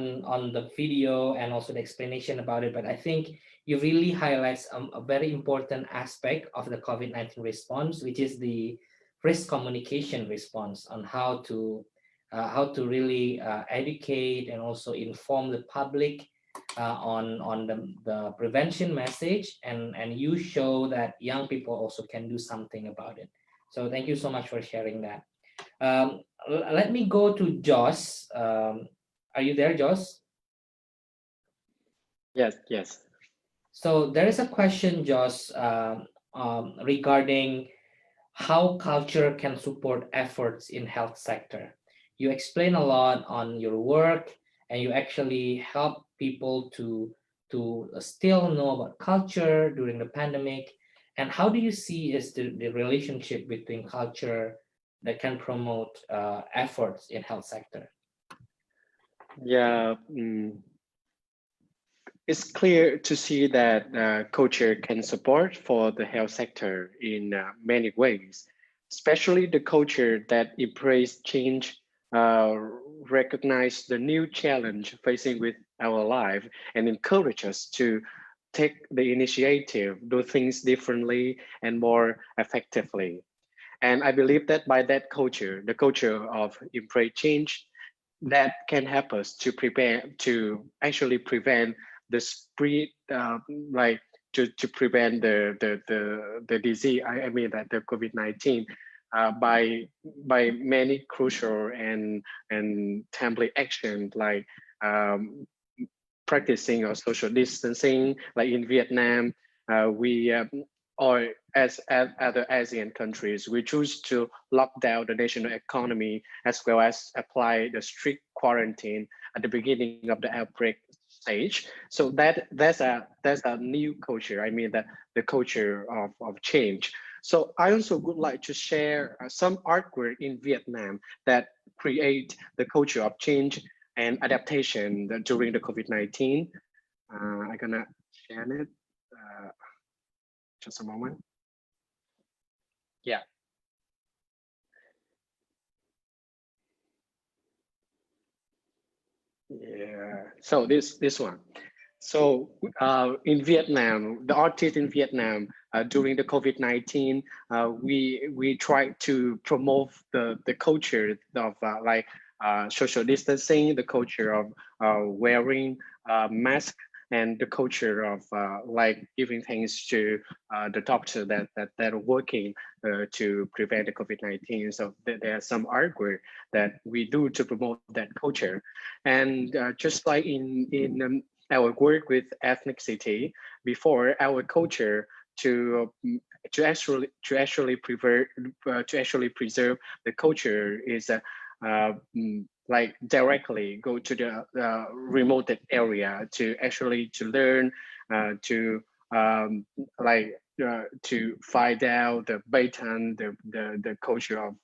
the video and also the explanation about it, but I think you really highlights a very important aspect of the COVID-19 response, which is the risk communication response on how to how to really educate and also inform the public on the prevention message, and you show that young people also can do something about it. So thank you so much for sharing that. Let me go to Joss. Are you there, Joss? Yes, yes. So there is a question, Joss, regarding how culture can support efforts in health sector. You explain a lot on your work, and you actually help people to still know about culture during the pandemic. And how do you see is the relationship between culture that can promote efforts in health sector? Yeah, it's clear to see that culture can support for the health sector in many ways, especially the culture that embrace change, recognize the new challenge facing with our life, and encourage us to take the initiative, do things differently and more effectively. And I believe that by that culture, the culture of embrace change, that can help us to prepare to actually prevent the spread, like to prevent the disease. I mean that the COVID-19 by many crucial and timely action, like practicing of social distancing, like in Vietnam, we or as other ASEAN countries, we choose to lock down the national economy as well as apply the strict quarantine at the beginning of the outbreak stage. So that's a new culture. I mean that the culture of change. So I also would like to share some artwork in Vietnam that create the culture of change and adaptation during the COVID-19. I'm gonna share it. Just a moment. Yeah. Yeah. So this one. So in Vietnam, the artists in Vietnam during the COVID-19, we tried to promote the culture of like social distancing, the culture of wearing masks, and the culture of like giving thanks to the doctor that are working to prevent the COVID-19. So there are some artwork that we do to promote that culture, and just like in our work with ethnicity before, our culture to actually preserve the culture is like directly go to the remote area to actually to learn to to find out the Baitan, the culture of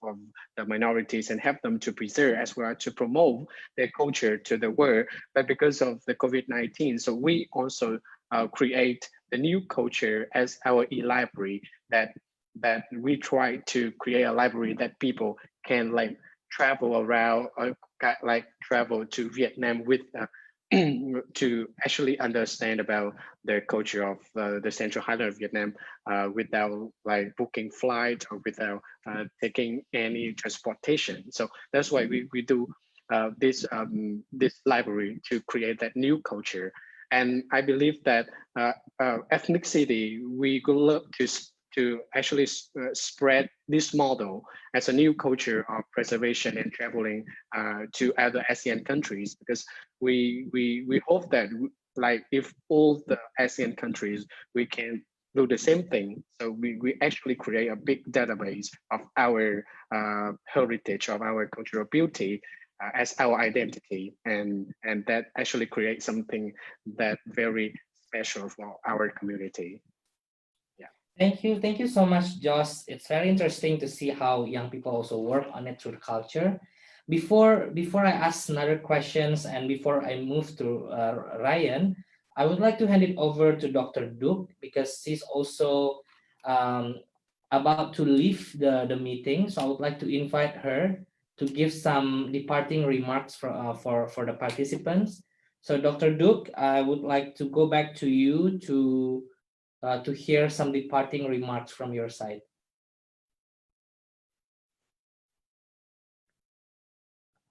the minorities, and help them to preserve as well to promote their culture to the world. But because of the COVID-19, so we also create the new culture as our e-library that we try to create a library that people can like travel around, like travel to Vietnam with to actually understand about the culture of the Central Highland of Vietnam without like booking flight or without taking any transportation. So that's why we do this library to create that new culture. And I believe that ethnicity, we could look to actually spread this model as a new culture of preservation and traveling to other ASEAN countries, because we hope that like if all the ASEAN countries, we can do the same thing. So we actually create a big database of our heritage, of our cultural beauty as our identity, and that actually creates something that very special for our community. Thank you so much, Joss. It's very interesting to see how young people also work on it through culture. Before I ask another questions and before I move to Ryan, I would like to hand it over to Dr. Duke, because she's also about to leave the meeting. So I would like to invite her to give some departing remarks for the participants. So Dr. Duke, I would like to go back to you to hear some departing remarks from your side.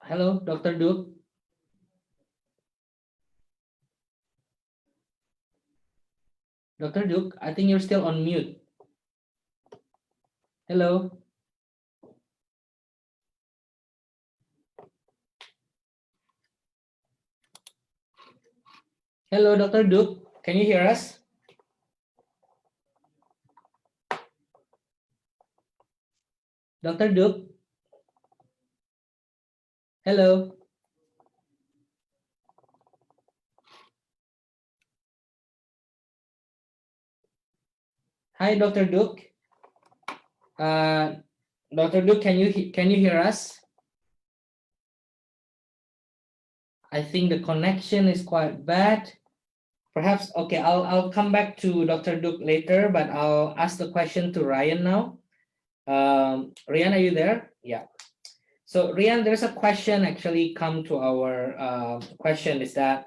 Hello, Dr. Duke. Dr. Duke, I think you're still on mute. Hello. Hello, Dr. Duke. Can you hear us? Dr. Duke? Hello? Hi, Dr. Duke. Dr. Duke, can you hear us? I think the connection is quite bad. Perhaps, okay, I'll come back to Dr. Duke later, but I'll ask the question to Ryan now. Ryan, are you there? Yeah. So Ryan, there's a question actually come to our question is that,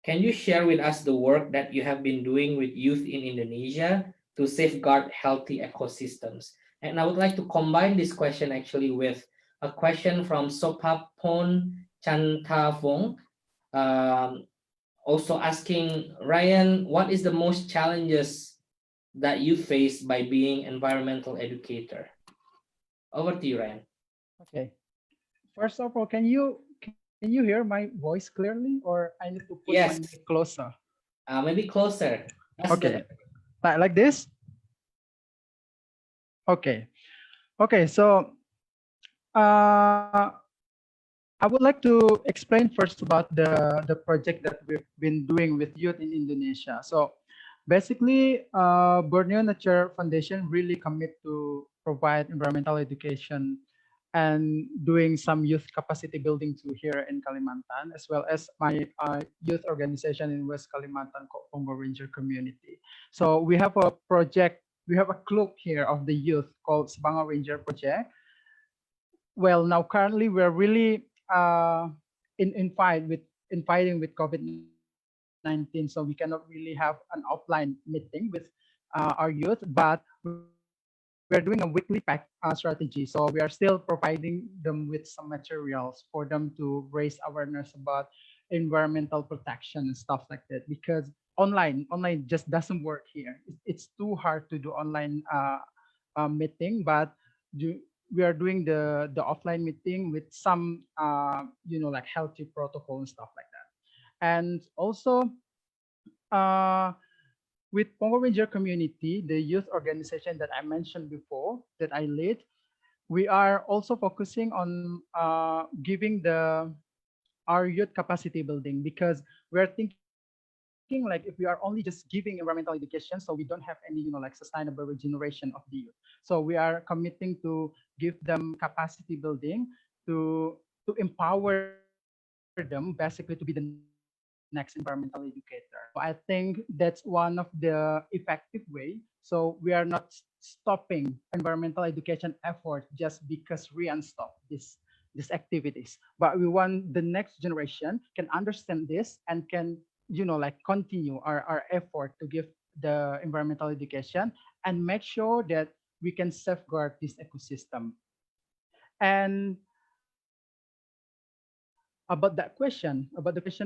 can you share with us the work that you have been doing with youth in Indonesia to safeguard healthy ecosystems? And I would like to combine this question actually with a question from Sopapon Chantavong, also asking, Ryan, what is the most challenges that you face by being environmental educator? Over to you, Ryan. Okay. First of all, can you hear my voice clearly, or I need to put my mic closer? Maybe closer. That's okay. Good. Like this? Okay. Okay, so I would like to explain first about the project that we've been doing with youth in Indonesia. So basically, Borneo Nature Foundation really commit to provide environmental education and doing some youth capacity building too here in Kalimantan, as well as my youth organization in West Kalimantan, Pongo Ranger community. So we have a project, we have a club here of the youth called Sabanga Ranger Project. Well, now currently we're really in fighting with COVID-19, so we cannot really have an offline meeting with our youth, but we're doing a weekly pack strategy. So we are still providing them with some materials for them to raise awareness about environmental protection and stuff like that, because online just doesn't work here. It's too hard to do online meeting, but we are doing the offline meeting with some like healthy protocol and stuff like that. And also with Pongo Ranger community, the youth organization that I mentioned before that I lead, we are also focusing on giving our youth capacity building, because we're thinking like if we are only just giving environmental education, so we don't have any like sustainable regeneration of the youth. So we are committing to give them capacity building to empower them basically to be the next environmental educator. So I think that's one of the effective way. So we are not stopping environmental education effort just because Rian stopped these activities, but we want the next generation can understand this and can like continue our effort to give the environmental education and make sure that we can safeguard this ecosystem. And about the question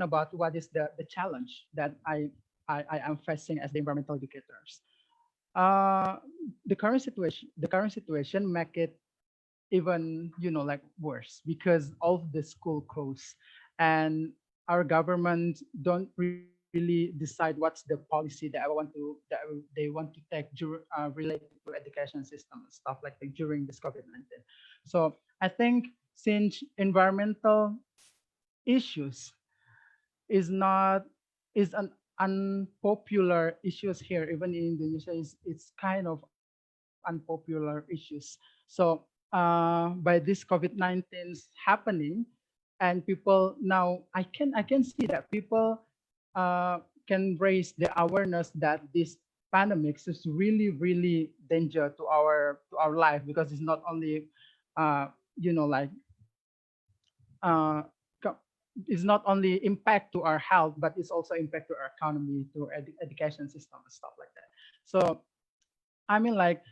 about what is the challenge that I am facing as the environmental educators. The current situation make it even like worse, because all of the school closed and our government don't really decide what's the policy that they want to take related to education system and stuff like that during this COVID-19. So I think since environmental issues is an unpopular issues here, even in Indonesia, it's kind of unpopular issues. So by this COVID-19 happening, and people now, I can see that people can raise the awareness that this pandemic is really danger to our life, because it's not only like it's not only impact to our health, but it's also impact to our economy, to our education system and stuff like that. So I mean, like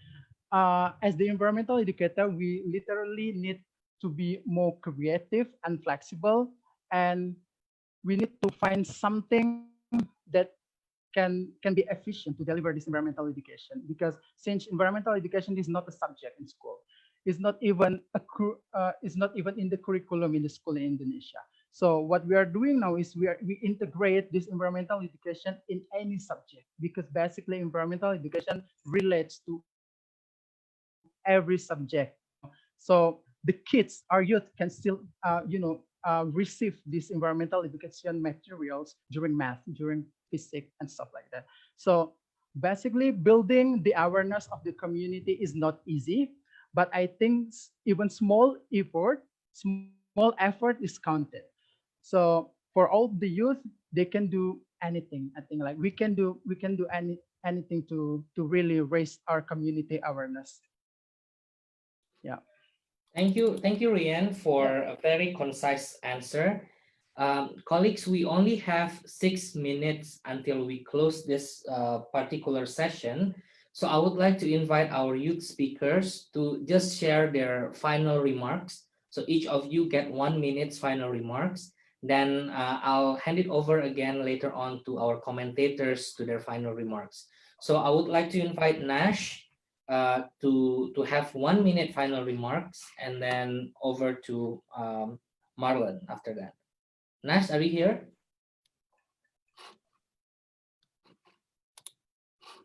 as the environmental educator, we literally need to be more creative and flexible, and we need to find something that can be efficient to deliver this environmental education, because since environmental education is not a subject in school, it's not even it's not even in the curriculum in the school in Indonesia. So what we are doing now is we integrate this environmental education in any subject, because basically environmental education relates to every subject. So the kids, our youth, can still receive these environmental education materials during math, during physics, and stuff like that. So basically, building the awareness of the community is not easy, but I think even small effort is counted. So for all the youth, they can do anything. I think like we can do anything to really raise our community awareness. Yeah. Thank you, Rian, for a very concise answer. Colleagues, we only have 6 minutes until we close this particular session. So I would like to invite our youth speakers to just share their final remarks. So each of you get 1 minute's final remarks. Then I'll hand it over again later on to our commentators to their final remarks. So I would like to invite Nash to have 1 minute final remarks, and then over to Marlon after that. Nash, are you here?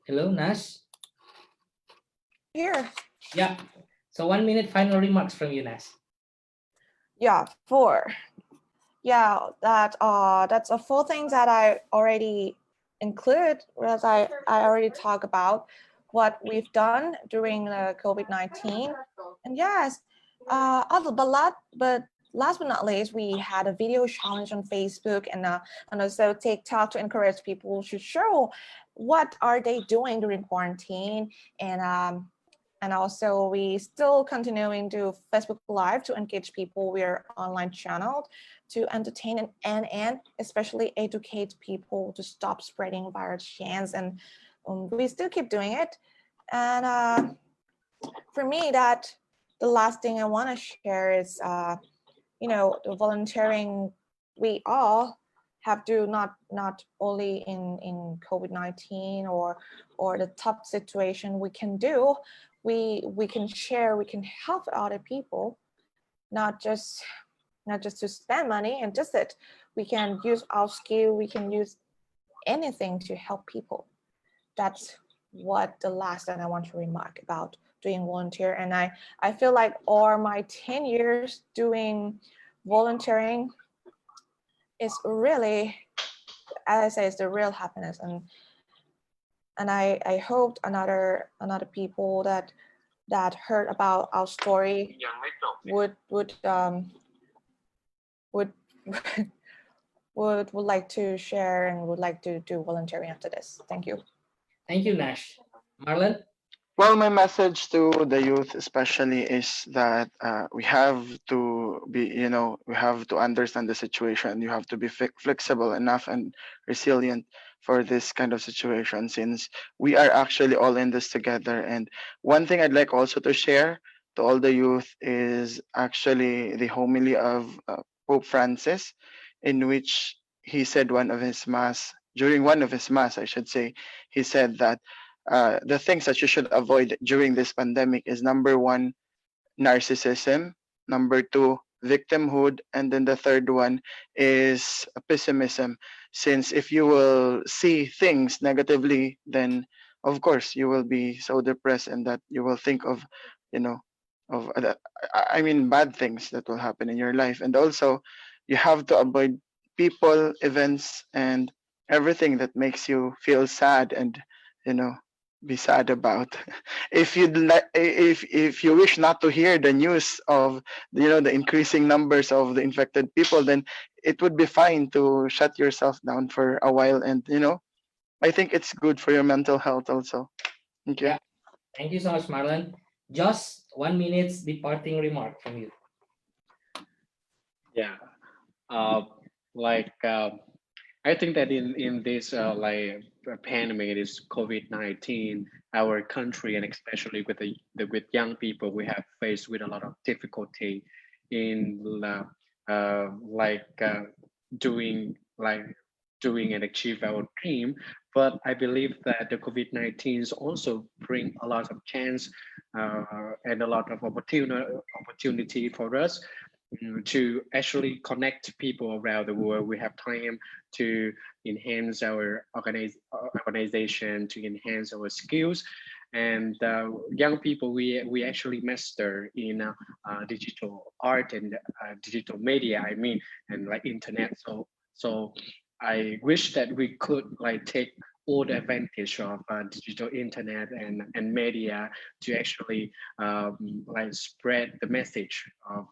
Hello, Nash? Here. Yeah. So 1 minute final remarks from you, Nash. Yeah, that's a full things that I already include, whereas I already talk about what we've done during the COVID-19. And yes, but last but not least, we had a video challenge on Facebook and also TikTok to encourage people to show what are they doing during quarantine. And also we still continuing to Facebook Live to engage people. We are online channeled to entertain and especially educate people to stop spreading virus chains. And we still keep doing it. And for me, that the last thing I want to share is, the volunteering. We all have to not only in COVID-19 or the tough situation we can do. We can share, we can help other people, not just to spend money and just it. We can use our skill, we can use anything to help people. That's what the last that I want to remark about doing volunteer. And I feel like all my 10 years doing volunteering is really, as I say, it's the real happiness. And I hope another people that heard about our story would like to share and would like to do volunteering after this. Thank you. Thank you, Nash. Marlon? Well, my message to the youth especially is that we have to be, we have to understand the situation. You have to be flexible enough and resilient for this kind of situation, since we are actually all in this together. And one thing I'd like also to share to all the youth is actually the homily of Pope Francis, in which he said during one of his mass, I should say, he said that the things that you should avoid during this pandemic is, number 1, narcissism, number 2, victimhood, and then the third one is pessimism. Since if you will see things negatively, then of course you will be so depressed, and that you will think of, bad things that will happen in your life. And also you have to avoid people, events, and everything that makes you feel sad and, be sad about. If you wish not to hear the news of the increasing numbers of the infected people, then it would be fine to shut yourself down for a while. And I think it's good for your mental health also. Thank you. Yeah. Thank you so much, Marlon. Just 1 minute's departing remark from you. Yeah. I think that in this pandemic, this COVID-19, our country, and especially with young people, we have faced with a lot of difficulty in doing and achieve our dream. But I believe that the COVID-19 also bring a lot of chance and a lot of opportunity for us to actually connect people around the world. We have time to enhance our organization, to enhance our skills. And young people, we actually master in digital art and digital media, I mean, and like internet. So I wish that we could like take all the advantage of digital internet and media to actually like spread the message of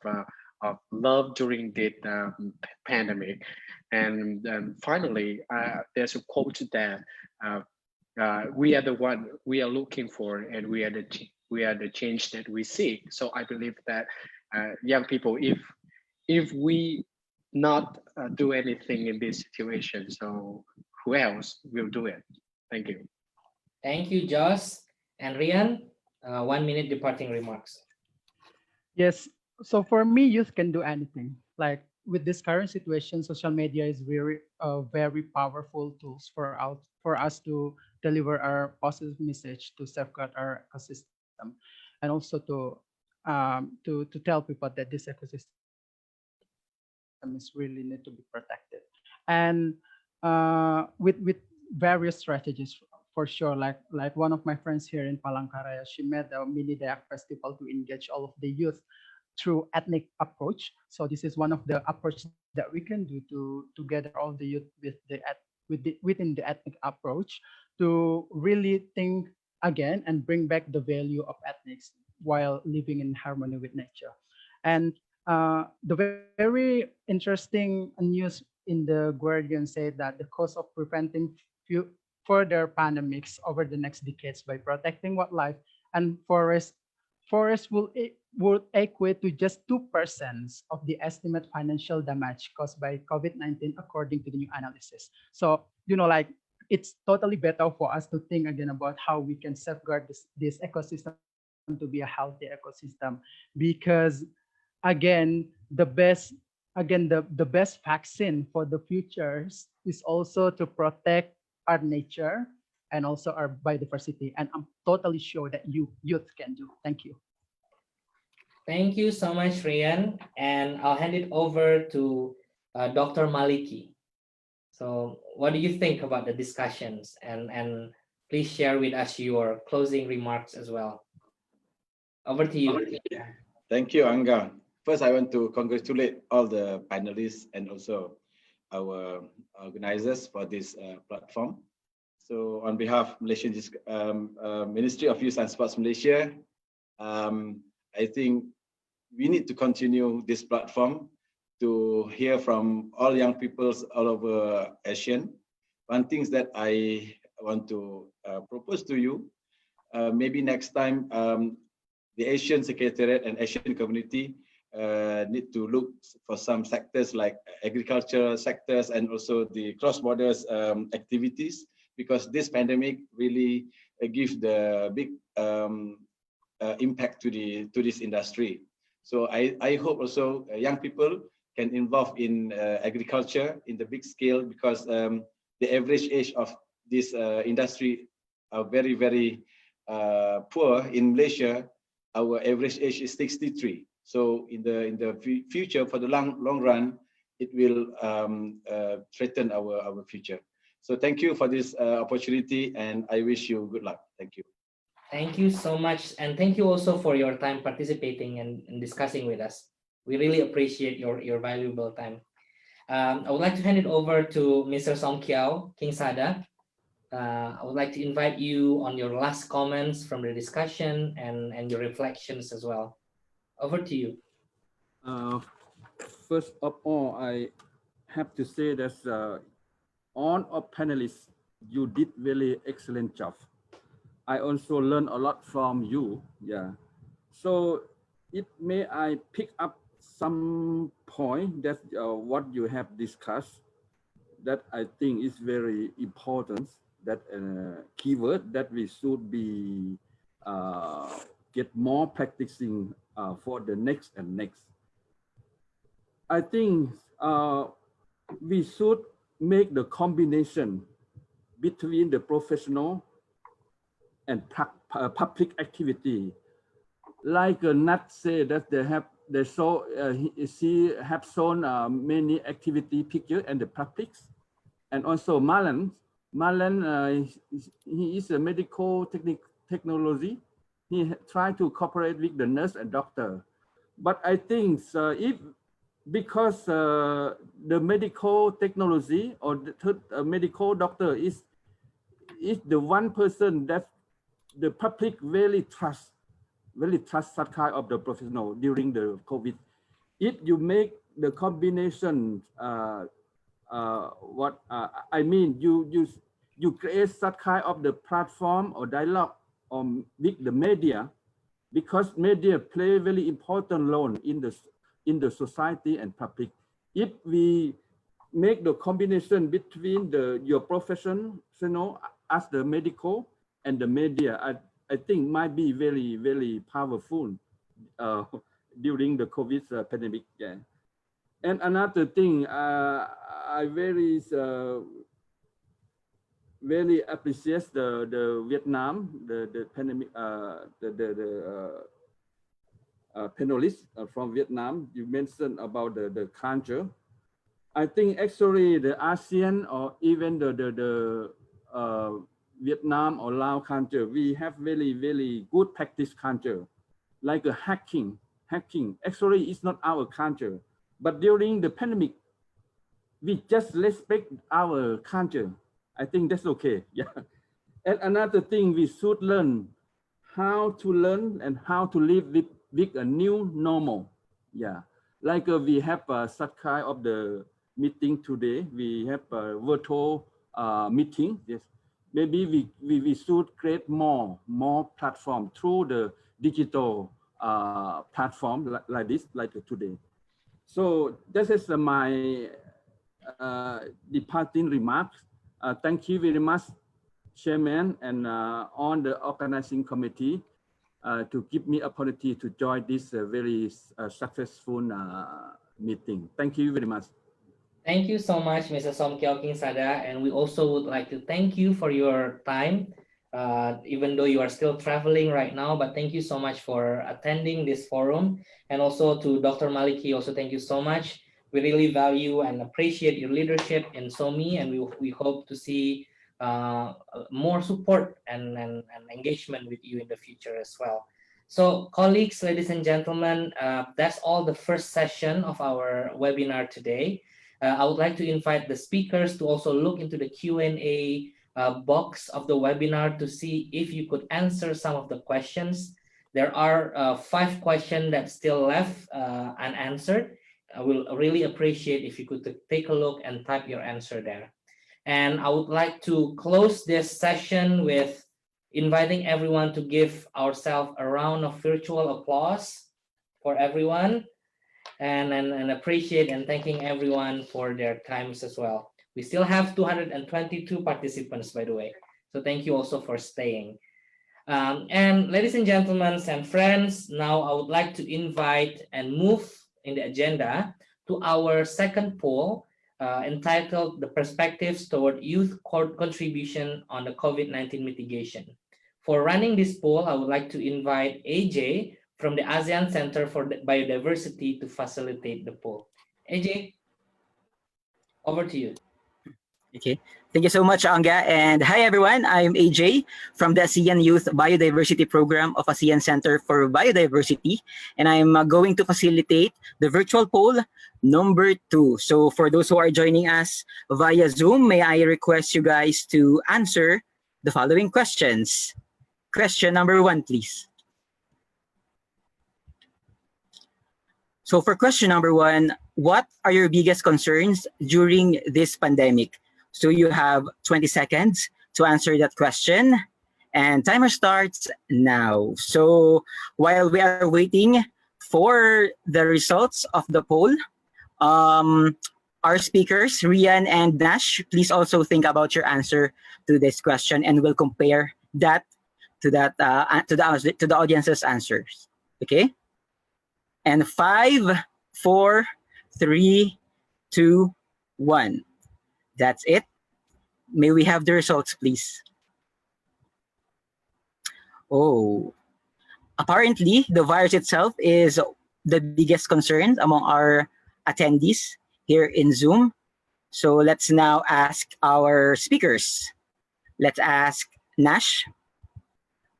love during the pandemic. And finally, there's a quote that we are the one we are looking for, and we are the change that we seek. So I believe that young people, if we not do anything in this situation, so who else will do it? Thank you. Thank you, Josh. And Rian, 1 minute departing remarks. Yes. So for me, youth can do anything. Like with this current situation, social media is very powerful tools for us to deliver our positive message, to safeguard our ecosystem, and also to tell people that this ecosystem is really need to be protected. And with various strategies for sure, like one of my friends here in Palangkaraya, she made a mini Dayak festival to engage all of the youth through ethnic approach. So this is one of the approach that we can do to gather all the youth within the ethnic approach to really think again and bring back the value of ethnics while living in harmony with nature. And the very interesting news in the Guardian said that the cost of preventing further pandemics over the next decades by protecting wildlife and forests would equate to just 2% of the estimated financial damage caused by COVID-19, according to the new analysis. So, like it's totally better for us to think again about how we can safeguard this ecosystem to be a healthy ecosystem, because again, the best vaccine for the futures is also to protect our nature and also our biodiversity. And I'm totally sure that youth can do. Thank you. Thank you so much, Rian. And I'll hand it over to Dr. Maliki. So what do you think about the discussions? And please share with us your closing remarks as well. Over to you. Thank you, Angga. First, I want to congratulate all the panelists and also our organizers for this platform. So on behalf of Malaysian Ministry of Youth and Sports Malaysia, I think we need to continue this platform to hear from all young people all over ASEAN. One thing that I want to propose to you, maybe next time the Asian Secretariat and Asian community need to look for some sectors like agricultural sectors and also the cross-border activities, because this pandemic really gives the big impact to this industry. So I hope also young people can involve in agriculture in the big scale, because the average age of this industry are very, very poor. In Malaysia, our average age is 63. So in the future, for the long run, it will threaten our future. So thank you for this opportunity, and I wish you good luck. Thank you. Thank you so much. And thank you also for your time participating and discussing with us. We really appreciate your valuable time. I would like to hand it over to Mr. Song Kiao, King Sada. I would like to invite you on your last comments from the discussion and your reflections as well. Over to you. First of all, I have to say that all of panelists, you did really excellent job. I also learned a lot from you. Yeah. So it may I pick up some point that what you have discussed that I think is very important, that keyword that we should be get more practicing for the next and next. I think we should make the combination between the professional and public activity. Like Nat said that she have shown many activity picture and the publics, and also Marlon, he is a medical technology. He tried to cooperate with the nurse and doctor, but I think because the medical technology or the medical doctor is the one person that the public really trust that kind of the professional during the COVID. If you make the combination, I mean, you create that kind of the platform or dialogue with the media, because media play very important role in the society and public. If we make the combination between your professional as the medical and the media, I think might be very, very powerful during the COVID pandemic. Yeah. And another thing, I very appreciate the Vietnam, the pandemic, panelists from Vietnam. You mentioned about the culture. I think actually the ASEAN or even the Vietnam or Laos culture, we have very, very good practice culture, like a hacking. Actually, it's not our culture, but during the pandemic, we just respect our culture. I think that's okay. Yeah. And another thing, we should learn how to learn and how to live with a new normal. Yeah. Like we have such kind of the meeting today. We have a virtual meeting. Yes. Maybe we should create more platform through the digital platform like this, like today. So this is my departing remarks. Thank you very much, Chairman, and on the organizing committee to give me opportunity to join this very successful meeting. Thank you very much. Thank you so much, Mr. Som Kiao King Sada, and we also would like to thank you for your time, even though you are still traveling right now, but thank you so much for attending this forum. And also to Dr. Maliki, also thank you so much. We really value and appreciate your leadership in SOMI, and we hope to see more support and engagement with you in the future as well. So colleagues, ladies and gentlemen, that's all the first session of our webinar today. I would like to invite the speakers to also look into the Q&A box of the webinar to see if you could answer some of the questions. There are 5 questions that still left unanswered. I will really appreciate if you could take a look and type your answer there. And I would like to close this session with inviting everyone to give ourselves a round of virtual applause for everyone. And appreciate and thanking everyone for their times as well. We still have 222 participants, by the way. So thank you also for staying. And ladies and gentlemen and friends, now I would like to invite and move in the agenda to our second poll entitled The Perspectives Toward Youth Contribution on the COVID-19 Mitigation. For running this poll, I would like to invite AJ from the ASEAN Center for Biodiversity to facilitate the poll. AJ, over to you. Okay, thank you so much, Anga. And hi, everyone. I'm AJ from the ASEAN Youth Biodiversity Program of ASEAN Center for Biodiversity. And I'm going to facilitate the virtual poll number 2. So for those who are joining us via Zoom, may I request you guys to answer the following questions. Question number 1, please. So for question number 1, what are your biggest concerns during this pandemic? So you have 20 seconds to answer that question, and timer starts now. So while we are waiting for the results of the poll, our speakers, Rian and Nash, please also think about your answer to this question, and we'll compare that to the audience's answers. Okay? And 5, 4, 3, 2, 1. That's it. May we have the results, please? Oh, apparently the virus itself is the biggest concern among our attendees here in Zoom. So let's now ask our speakers. Let's ask Nash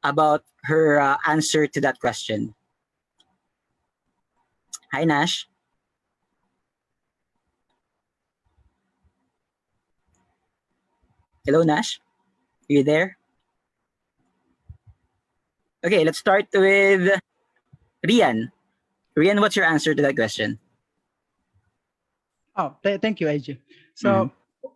about her answer to that question. Hi, Nash. Hello, Nash. Are you there? Okay, let's start with Rian. Rian, what's your answer to that question? Oh, thank you, AJ. So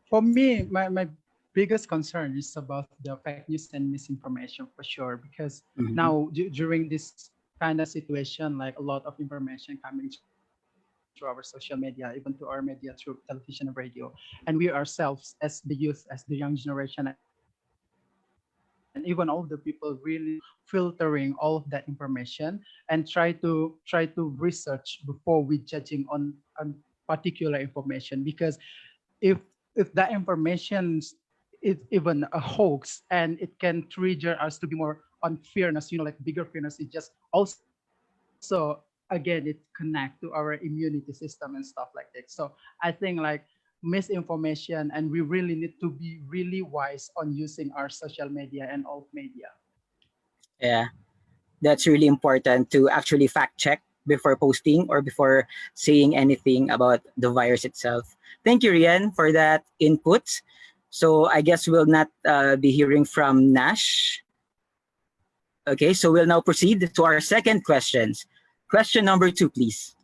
for me, my biggest concern is about the fake news and misinformation for sure, because now during this kind of situation, like a lot of information coming through our social media, even to our media through television and radio, and we ourselves as the youth, as the young generation, and even all the people really filtering all of that information and try to research before we judging on particular information, because if that information is even a hoax and it can trigger us to be more on fairness, like bigger fairness, it just also again it connect to our immunity system and stuff like that. So I think like misinformation, and we really need to be really wise on using our social media and all media. Yeah, that's really important to actually fact check before posting or before saying anything about the virus itself. Thank you, Rian, for that input. So I guess we'll not be hearing from Nash. Okay, so we'll now proceed to our second questions. Question number 2, please.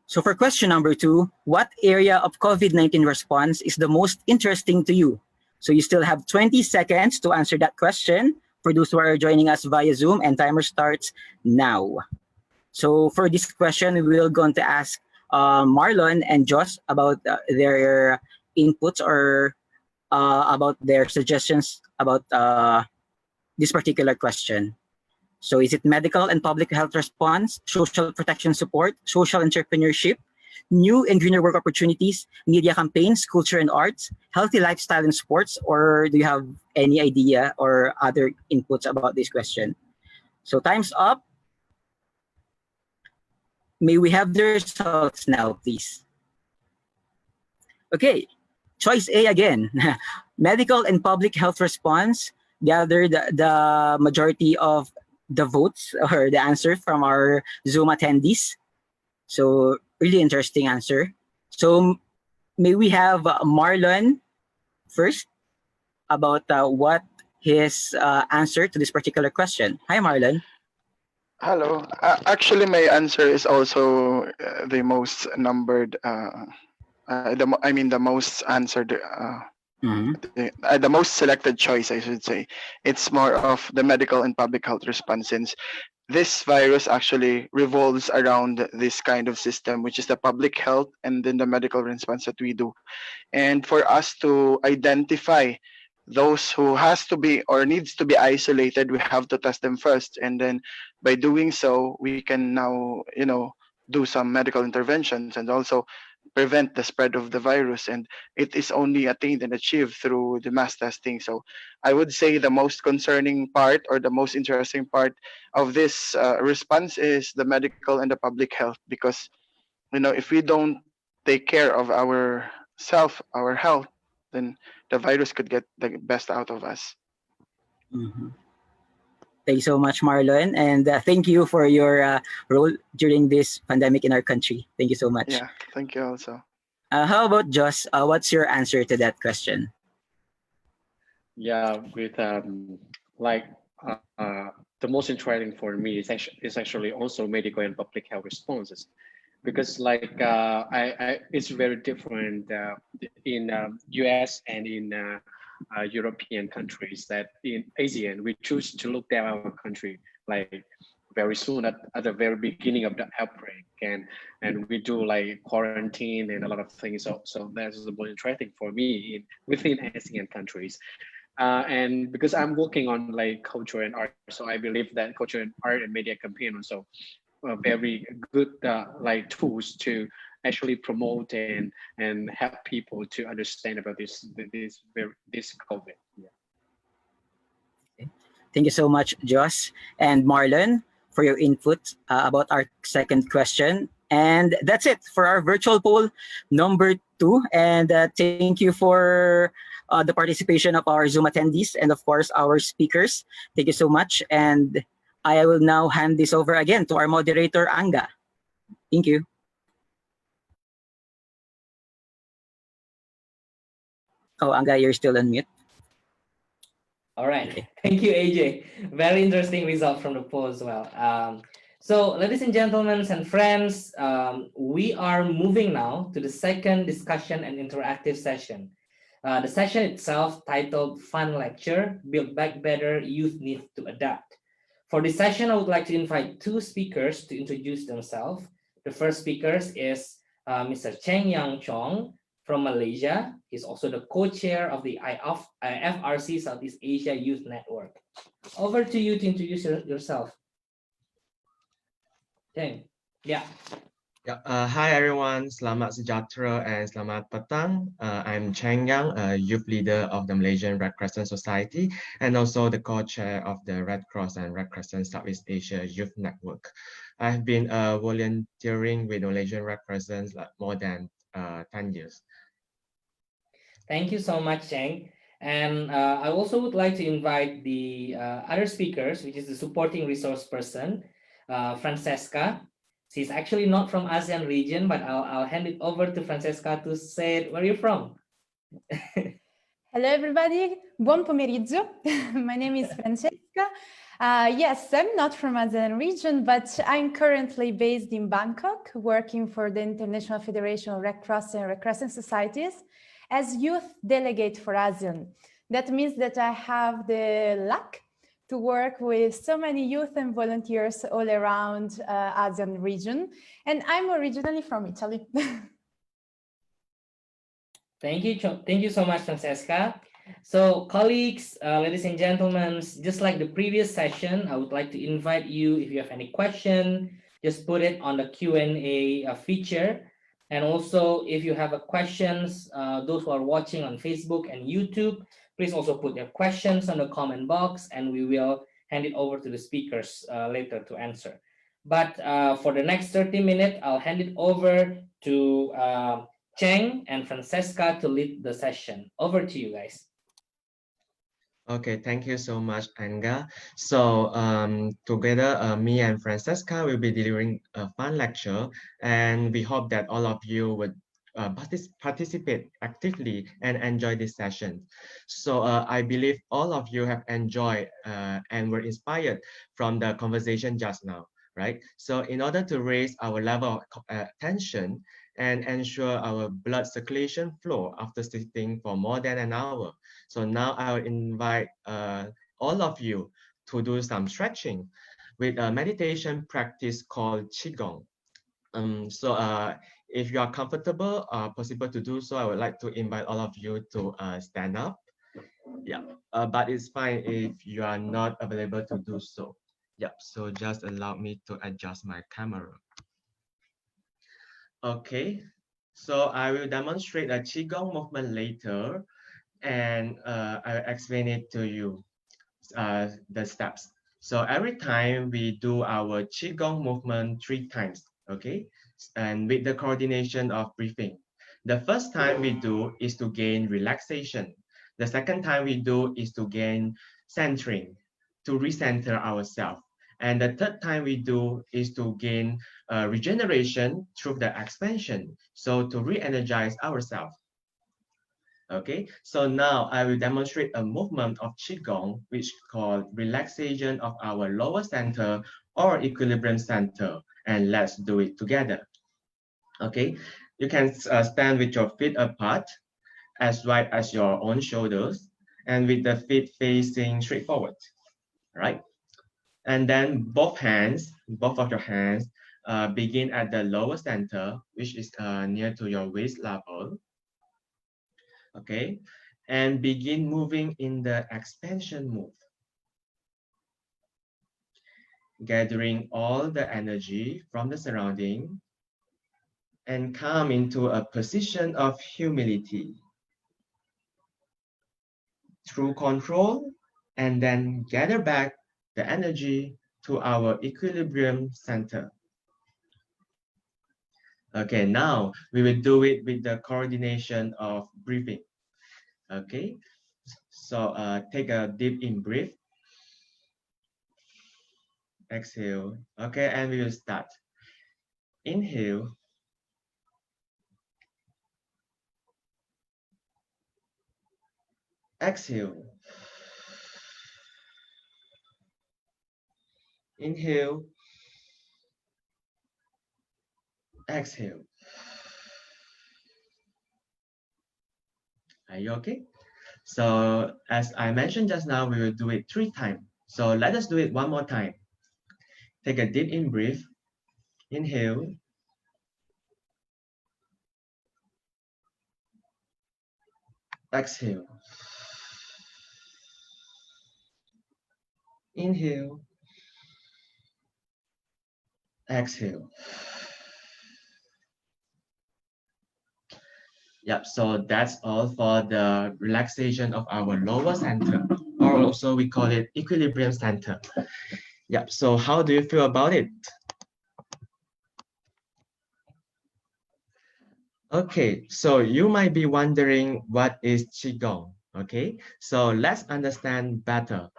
So for question number 2, what area of COVID-19 response is the most interesting to you? So you still have 20 seconds to answer that question for those who are joining us via Zoom, and timer starts now. So for this question, we're going to ask Marlon and Joss about their inputs or about their suggestions about this particular question. So is it medical and public health response, social protection support, social entrepreneurship, new and greener work opportunities, media campaigns, culture and arts, healthy lifestyle and sports, or do you have any idea or other inputs about this question? So time's up. May we have the results now, please? Okay, choice A again. Medical and public health response gathered the majority of the votes or the answer from our Zoom attendees. So really interesting answer. So may we have Marlon first about what his answer to this particular question. Hi, Marlon. Hello. Actually, my answer is also the most numbered. The most answered. The most selected choice, I should say. It's more of the medical and public health response, since this virus actually revolves around this kind of system, which is the public health and then the medical response that we do. And for us to identify those who has to be or needs to be isolated, we have to test them first. And then by doing so, we can now, do some medical interventions and also prevent the spread of the virus. And it is only attained and achieved through the mass testing. So I would say the most concerning part or the most interesting part of this response is the medical and the public health, because if we don't take care of our health, then the virus could get the best out of us. Thank you so much, Marlon, and thank you for your role during this pandemic in our country. Thank you so much. Yeah, thank you also. How about Joss? What's your answer to that question? Yeah, with the most interesting for me is actually also medical and public health responses, because it's very different in US and in European countries, that in ASEAN we choose to look at our country like very soon at the very beginning of the outbreak, and we do like quarantine and a lot of things. So that's the most interesting for me within ASEAN countries. And because I'm working on like culture and art, so I believe that culture and art and media campaign also very good like tools to actually promote and help people to understand about this COVID. Yeah. Thank you so much, Josh and Marlon, for your input about our second question. And that's it for our virtual poll number 2. And thank you for the participation of our Zoom attendees and of course our speakers. Thank you so much. And I will now hand this over again to our moderator, Anga. Thank you. Oh, Anga, you're still on mute. All right. Thank you, AJ. Very interesting result from the poll as well. So, ladies and gentlemen and friends, we are moving now to the second discussion and interactive session. The session itself titled Fun Lecture, Build Back Better, Youth Need to Adapt. For this session, I would like to invite 2 speakers to introduce themselves. The first speaker is Mr. Cheng Yang Chong from Malaysia. He's also the co-chair of the FRC Southeast Asia Youth Network. Over to you to introduce yourself. Cheng. Yeah. Hi everyone, selamat sejahtera and selamat petang. I'm Cheng Yang, a youth leader of the Malaysian Red Crescent Society and also the co-chair of the Red Cross and Red Crescent Southeast Asia Youth Network. I've been volunteering with the Malaysian Red Crescent more than 10 years. Thank you so much, Cheng. And I also would like to invite the other speakers, which is the supporting resource person, Francesca. She's actually not from ASEAN region, but I'll hand it over to Francesca to say where you're from. Hello, everybody. Buon pomeriggio. My name is Francesca. Yes, I'm not from ASEAN region, but I'm currently based in Bangkok, working for the International Federation of Red Cross and Red Crescent Societies as youth delegate for ASEAN. That means that I have the luck to work with so many youth and volunteers all around ASEAN region. And I'm originally from Italy. Thank you so much, Francesca. So colleagues, ladies and gentlemen, just like the previous session, I would like to invite you, if you have any question, just put it on the Q&A feature. And also, if you have questions, those who are watching on Facebook and YouTube, please also put your questions on the comment box and we will hand it over to the speakers later to answer. But for the next 30 minutes, I'll hand it over to Cheng and Francesca to lead the session. Over to you guys. Okay, thank you so much, Anga. So together, me and Francesca will be delivering a fun lecture, and we hope that all of you would participate actively and enjoy this session. So I believe all of you have enjoyed and were inspired from the conversation just now, right? So in order to raise our level of attention and ensure our blood circulation flow after sitting for more than an hour. So now I will invite all of you to do some stretching with a meditation practice called Qigong. If you are comfortable, possible to do so, I would like to invite all of you to stand up. Yeah, but it's fine if you are not available to do so. Yeah, so just allow me to adjust my camera. Okay, so I will demonstrate a Qigong movement later, and I'll explain it to you, the steps. So every time we do our Qigong movement 3 times, okay? And with the coordination of breathing. The first time we do is to gain relaxation. The second time we do is to gain centering, to recenter ourselves. And the third time we do is to gain regeneration through the expansion. So to re-energize ourselves. Okay, so now I will demonstrate a movement of Qigong, which is called relaxation of our lower center or equilibrium center. And let's do it together. Okay, you can stand with your feet apart, as wide as your own shoulders, and with the feet facing straight forward, right? And then both of your hands begin at the lower center, which is near to your waist level. Okay, and begin moving in the expansion move. gathering all the energy from the surrounding and come into a position of humility through control, and then gather back the energy to our equilibrium center. Okay, now we will do it with the coordination of breathing. Okay, so take a deep in breath. Exhale. Okay, and we will start. Inhale. Exhale. Inhale. Exhale. Are you okay? So as I mentioned just now, we will do it 3 times. So let us do it one more time. Take a deep in breath. Inhale. Exhale. Inhale. Exhale. Yep, so that's all for the relaxation of our lower center, or also we call it equilibrium center. Yep, so how do you feel about it? Okay, so you might be wondering what is Qigong, okay? So let's understand better.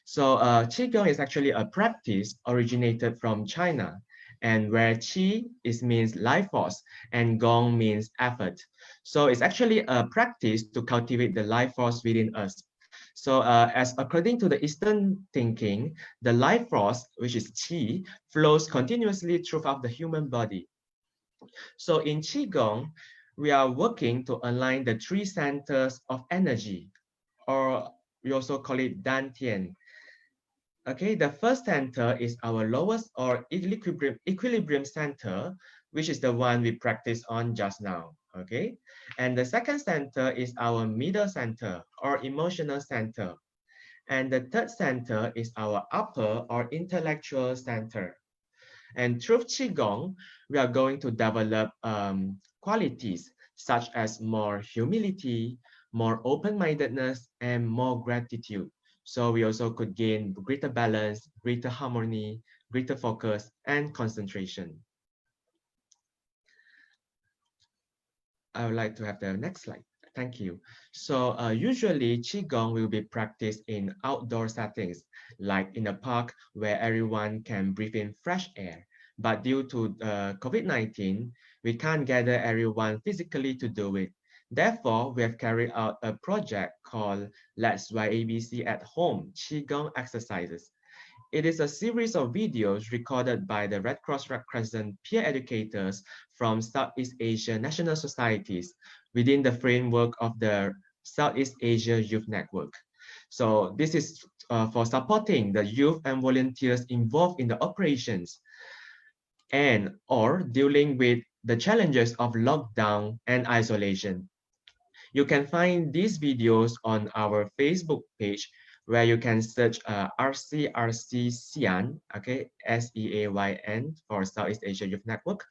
So Qigong is actually a practice originated from China, and where Qi means life force and Gong means effort. So it's actually a practice to cultivate the life force within us. So as according to the Eastern thinking, the life force, which is Qi, flows continuously throughout the human body. So in Qigong, we are working to align the 3 centers of energy, or we also call it Dantian. Okay, the first center is our lowest or equilibrium center, which is the one we practiced on just now. Okay, and the second center is our middle center or emotional center. And the third center is our upper or intellectual center. And through Qigong, we are going to develop qualities such as more humility, more open-mindedness, and more gratitude. So we also could gain greater balance, greater harmony, greater focus, and concentration. I would like to have the next slide. Thank you. So usually Qigong will be practiced in outdoor settings, like in a park where everyone can breathe in fresh air. But due to COVID-19, we can't gather everyone physically to do it. Therefore, we have carried out a project called Let's YABC at Home Qigong Exercises. It is a series of videos recorded by the Red Cross Red Crescent peer educators from Southeast Asia national societies within the framework of the Southeast Asia Youth Network. So this is for supporting the youth and volunteers involved in the operations and or dealing with the challenges of lockdown and isolation. You can find these videos on our Facebook page, where you can search RCRC SEAN, okay, SEAYN for Southeast Asia Youth Network.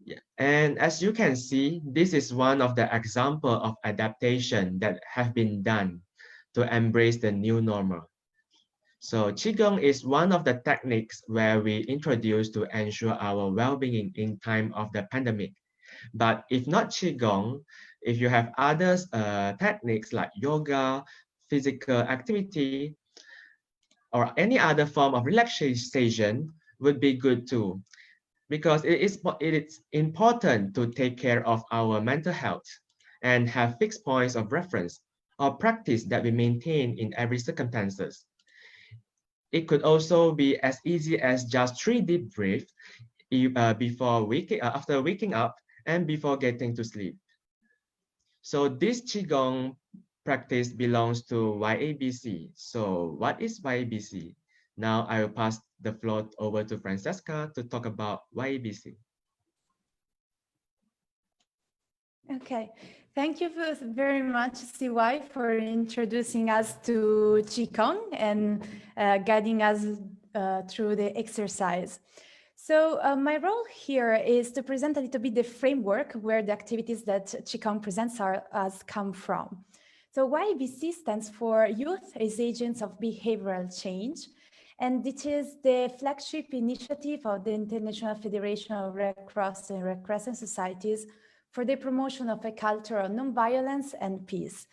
Yeah. And as you can see, this is one of the example of adaptation that have been done to embrace the new normal. So Qigong is one of the techniques where we introduce to ensure our well-being in time of the pandemic. But if not Qigong, if you have other techniques like yoga, physical activity, or any other form of relaxation would be good too, because it is important to take care of our mental health and have fixed points of reference or practice that we maintain in every circumstances. It could also be as easy as just 3 deep breaths after waking up and before getting to sleep. So this Qigong practice belongs to YABC. So what is YABC? Now I will pass the floor over to Francesca to talk about YABC. Okay, Thank you very much, CY, for introducing us to Qigong and guiding us through the exercise. So my role here is to present a little bit the framework where the activities that Qigong presents us come from. So YBC stands for Youth as Agents of Behavioral Change, and it is the flagship initiative of the International Federation of Red Cross and Red Crescent Societies for the promotion of a culture of nonviolence and peace.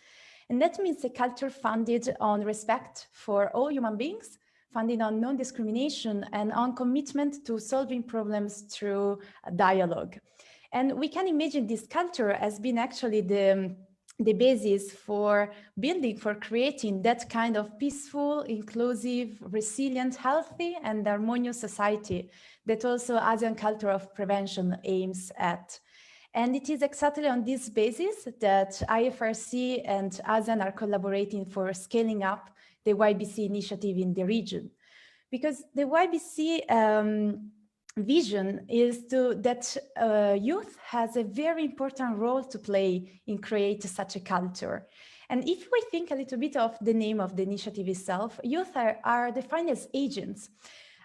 And that means a culture founded on respect for all human beings, founded on non-discrimination and on commitment to solving problems through dialogue. And we can imagine this culture as being actually the basis for building, for creating that kind of peaceful, inclusive, resilient, healthy, and harmonious society that also ASEAN culture of prevention aims at. And it is exactly on this basis that IFRC and ASEAN are collaborating for scaling up the YBC initiative in the region. Because the YBC vision is that youth has a very important role to play in creating such a culture. And if we think a little bit of the name of the initiative itself, youth are defined as agents.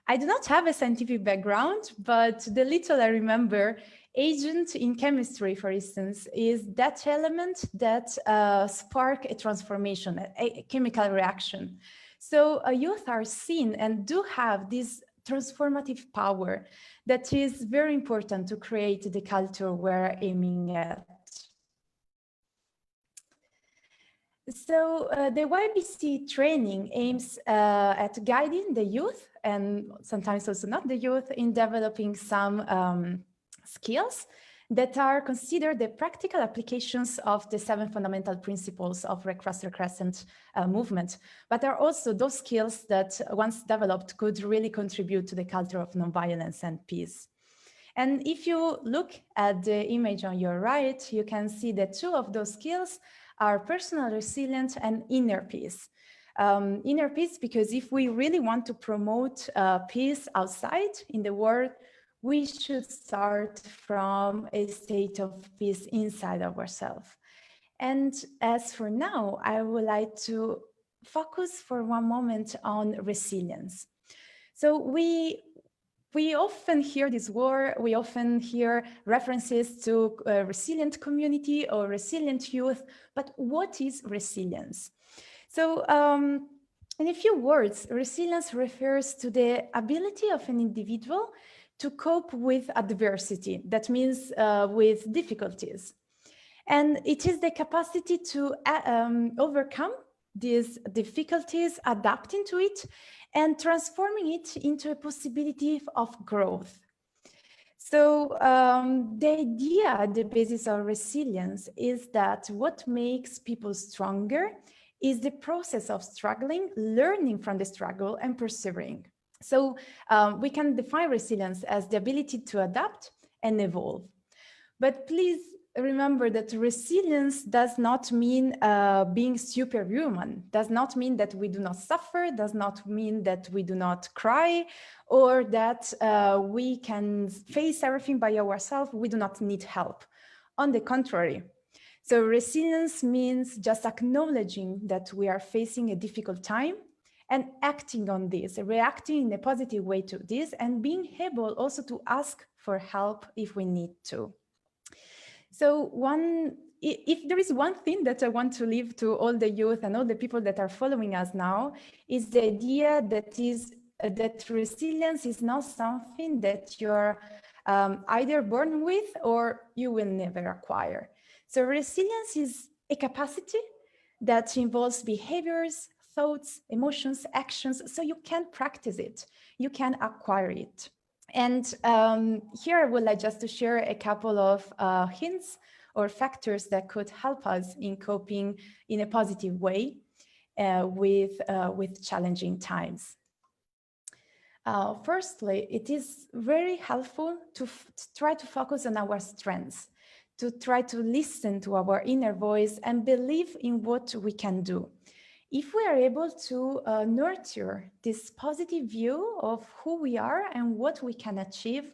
I do not have a scientific background, but the little I remember, agent in chemistry, for instance, is that element that spark a transformation, a chemical reaction. So youth are seen and do have this transformative power that is very important to create the culture we're aiming at. So the YBC training aims at guiding the youth, and sometimes also not the youth, in developing some skills that are considered the practical applications of the 7 fundamental principles of Red Cross Red Crescent movement, but are also those skills that, once developed, could really contribute to the culture of nonviolence and peace. And if you look at the image on your right, you can see that 2 of those skills are personal resilience and inner peace. Inner peace, because if we really want to promote peace outside in the world, we should start from a state of peace inside of ourselves. And as for now, I would like to focus for one moment on resilience. So we often hear this word, we often hear references to a resilient community or resilient youth, but what is resilience? So in a few words, resilience refers to the ability of an individual to cope with adversity, that means with difficulties. And it is the capacity to overcome these difficulties, adapting to it, and transforming it into a possibility of growth. So the idea, the basis of resilience, is that what makes people stronger is the process of struggling, learning from the struggle, and persevering. So we can define resilience as the ability to adapt and evolve. But please remember that resilience does not mean being superhuman, does not mean that we do not suffer, does not mean that we do not cry, or that we can face everything by ourselves, we do not need help. On the contrary. So resilience means just acknowledging that we are facing a difficult time and acting on this, reacting in a positive way to this, and being able also to ask for help if we need to. So if there is one thing that I want to leave to all the youth and all the people that are following us now, is the idea that resilience is not something that you're either born with or you will never acquire. So resilience is a capacity that involves behaviors, thoughts, emotions, actions, so you can practice it, you can acquire it. And here I would like just to share a couple of hints or factors that could help us in coping in a positive way with challenging times. Firstly, it is very helpful to try to focus on our strengths, to try to listen to our inner voice and believe in what we can do. If we are able to nurture this positive view of who we are and what we can achieve,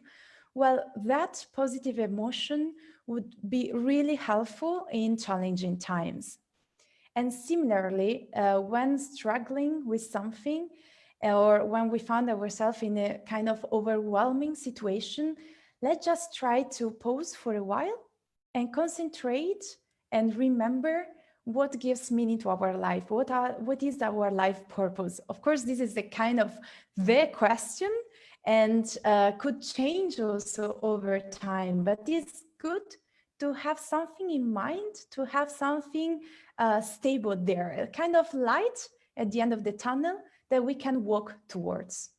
well, that positive emotion would be really helpful in challenging times. And similarly, when struggling with something, or when we found ourselves in a kind of overwhelming situation, let's just try to pause for a while and concentrate and remember what gives meaning to our life. What is our life purpose? Of course, this is the kind of the question, and could change also over time, but it's good to have something in mind, to have something stable there, a kind of light at the end of the tunnel that we can walk towards.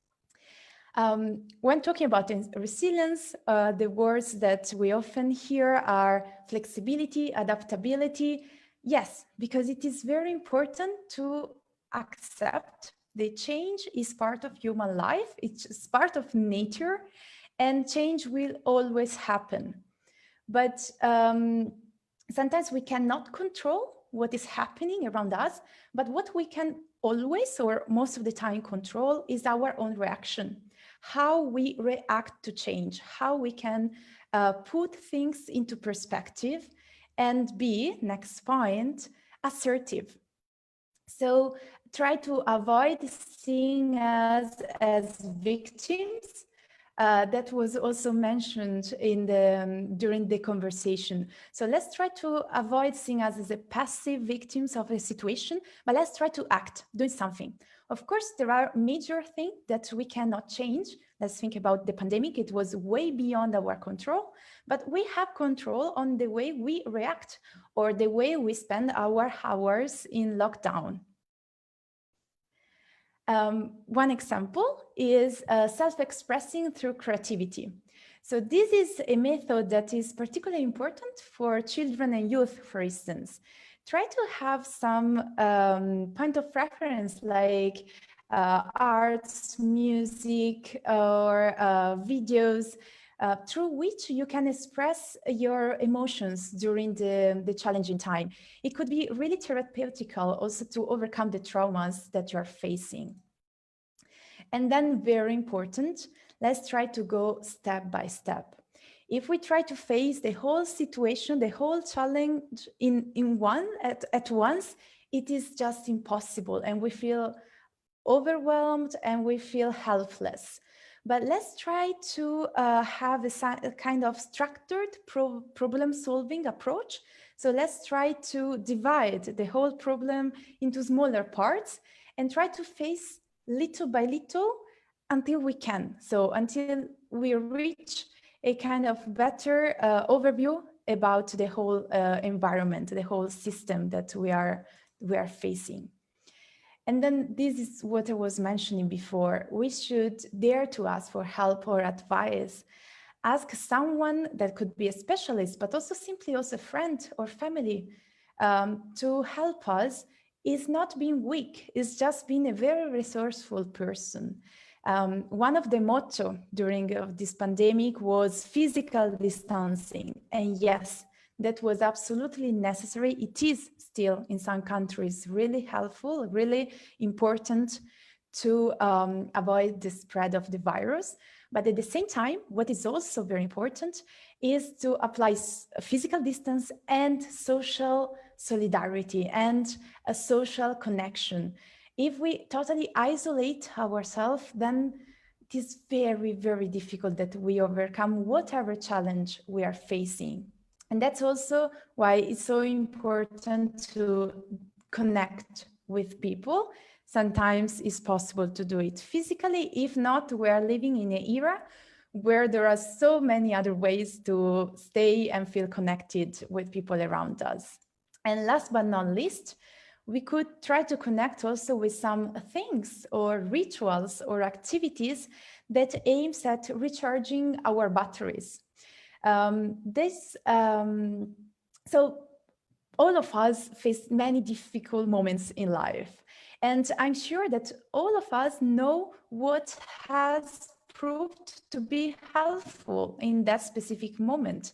When talking about resilience, the words that we often hear are flexibility, adaptability. Yes, because it is very important to accept the change is part of human life, it's part of nature, and change will always happen. But sometimes we cannot control what is happening around us, but what we can always, or most of the time, control is our own reaction, how we react to change, how we can put things into perspective and be, next point, assertive. So try to avoid seeing us as victims. That was also mentioned during the conversation. So let's try to avoid seeing us as a passive victims of a situation, but let's try to act, doing something. Of course, there are major things that we cannot change. Let's think about the pandemic. It was way beyond our control, but we have control on the way we react or the way we spend our hours in lockdown. One example is self-expressing through creativity. So this is a method that is particularly important for children and youth, for instance. Try to have some point of reference like arts, music, or videos through which you can express your emotions during the challenging time. It could be really therapeutical also to overcome the traumas that you're facing. And then very important, let's try to go step by step. If we try to face the whole situation, the whole challenge at once, it is just impossible and we feel overwhelmed and we feel helpless. But let's try to have a kind of structured problem-solving approach. So let's try to divide the whole problem into smaller parts and try to face little by little until we can. So until we reach a kind of better overview about the whole environment, the whole system that we are facing. And then this is what I was mentioning before. We should dare to ask for help or advice. Ask someone that could be a specialist, but also simply also a friend or family to help us. Is not being weak, it's just being a very resourceful person. One of the motto during this pandemic was physical distancing. And yes, that was absolutely necessary. It is still in some countries really helpful, really important to avoid the spread of the virus. But at the same time, what is also very important is to apply physical distance and social solidarity and a social connection. If we totally isolate ourselves, then it is very, very difficult that we overcome whatever challenge we are facing. And that's also why it's so important to connect with people. Sometimes it's possible to do it physically. If not, we are living in an era where there are so many other ways to stay and feel connected with people around us. And last but not least, we could try to connect also with some things or rituals or activities that aims at recharging our batteries. So all of us face many difficult moments in life. And I'm sure that all of us know what has proved to be helpful in that specific moment.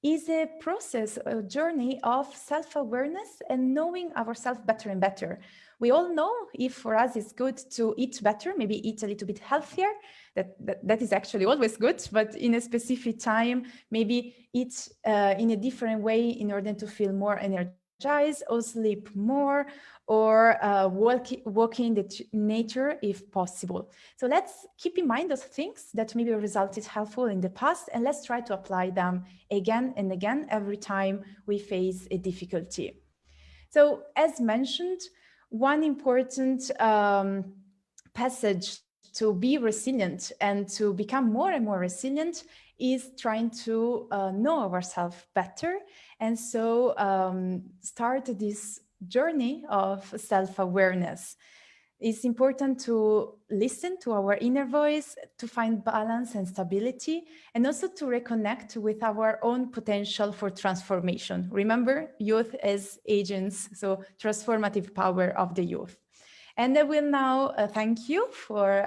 Is a process, a journey of self-awareness and knowing ourselves better and better. We all know if for us it's good to eat better, maybe eat a little bit healthier, that is actually always good, but in a specific time, maybe eat in a different way in order to feel more energized, or sleep more, or walk in the nature if possible. So let's keep in mind those things that maybe resulted helpful in the past, and let's try to apply them again and again every time we face a difficulty. So as mentioned, one important passage to be resilient and to become more and more resilient is trying to know ourselves better. And so start this journey of self-awareness. It's important to listen to our inner voice, to find balance and stability, and also to reconnect with our own potential for transformation. Remember, youth as agents, so transformative power of the youth. And I will now thank you for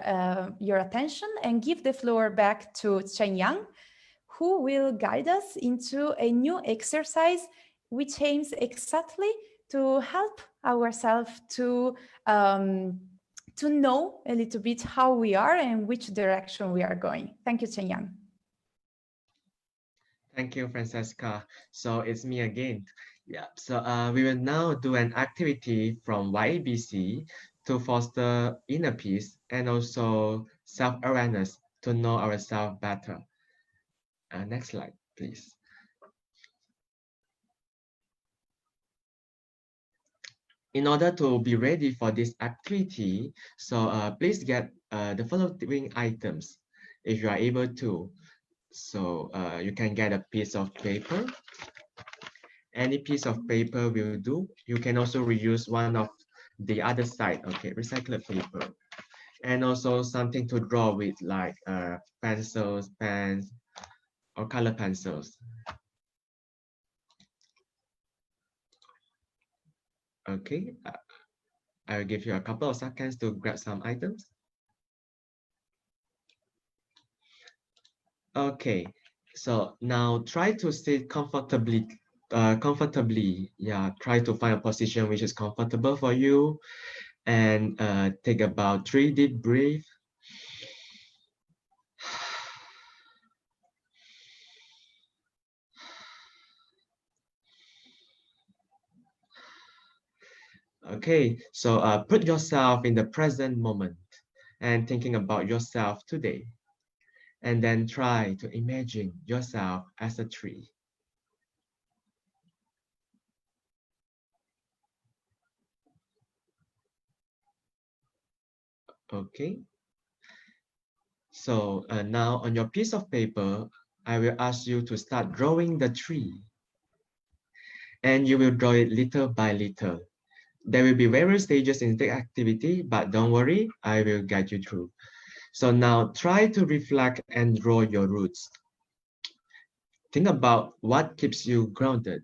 your attention and give the floor back to Chen Yang, who will guide us into a new exercise which aims exactly to help ourselves to know a little bit how we are and which direction we are going. Thank you, Chen Yang. Thank you, Francesca. So it's me again. Yeah, so we will now do an activity from YABC to foster inner peace and also self-awareness to know ourselves better. Next slide, please. In order to be ready for this activity, so please get the following items if you are able to. So you can get a piece of paper. Any piece of paper will do. You can also reuse one of the other side, okay, recycled paper. And also something to draw with, like pencils, pens, or color pencils. Okay, I'll give you a couple of seconds to grab some items. Okay, so now try to sit comfortably. Yeah, try to find a position which is comfortable for you, and take about 3 deep breaths. Okay, so put yourself in the present moment and thinking about yourself today. And then try to imagine yourself as a tree. Okay. So now on your piece of paper, I will ask you to start drawing the tree. And you will draw it little by little. There will be various stages in the activity, but don't worry, I will guide you through. So now try to reflect and draw your roots. Think about what keeps you grounded.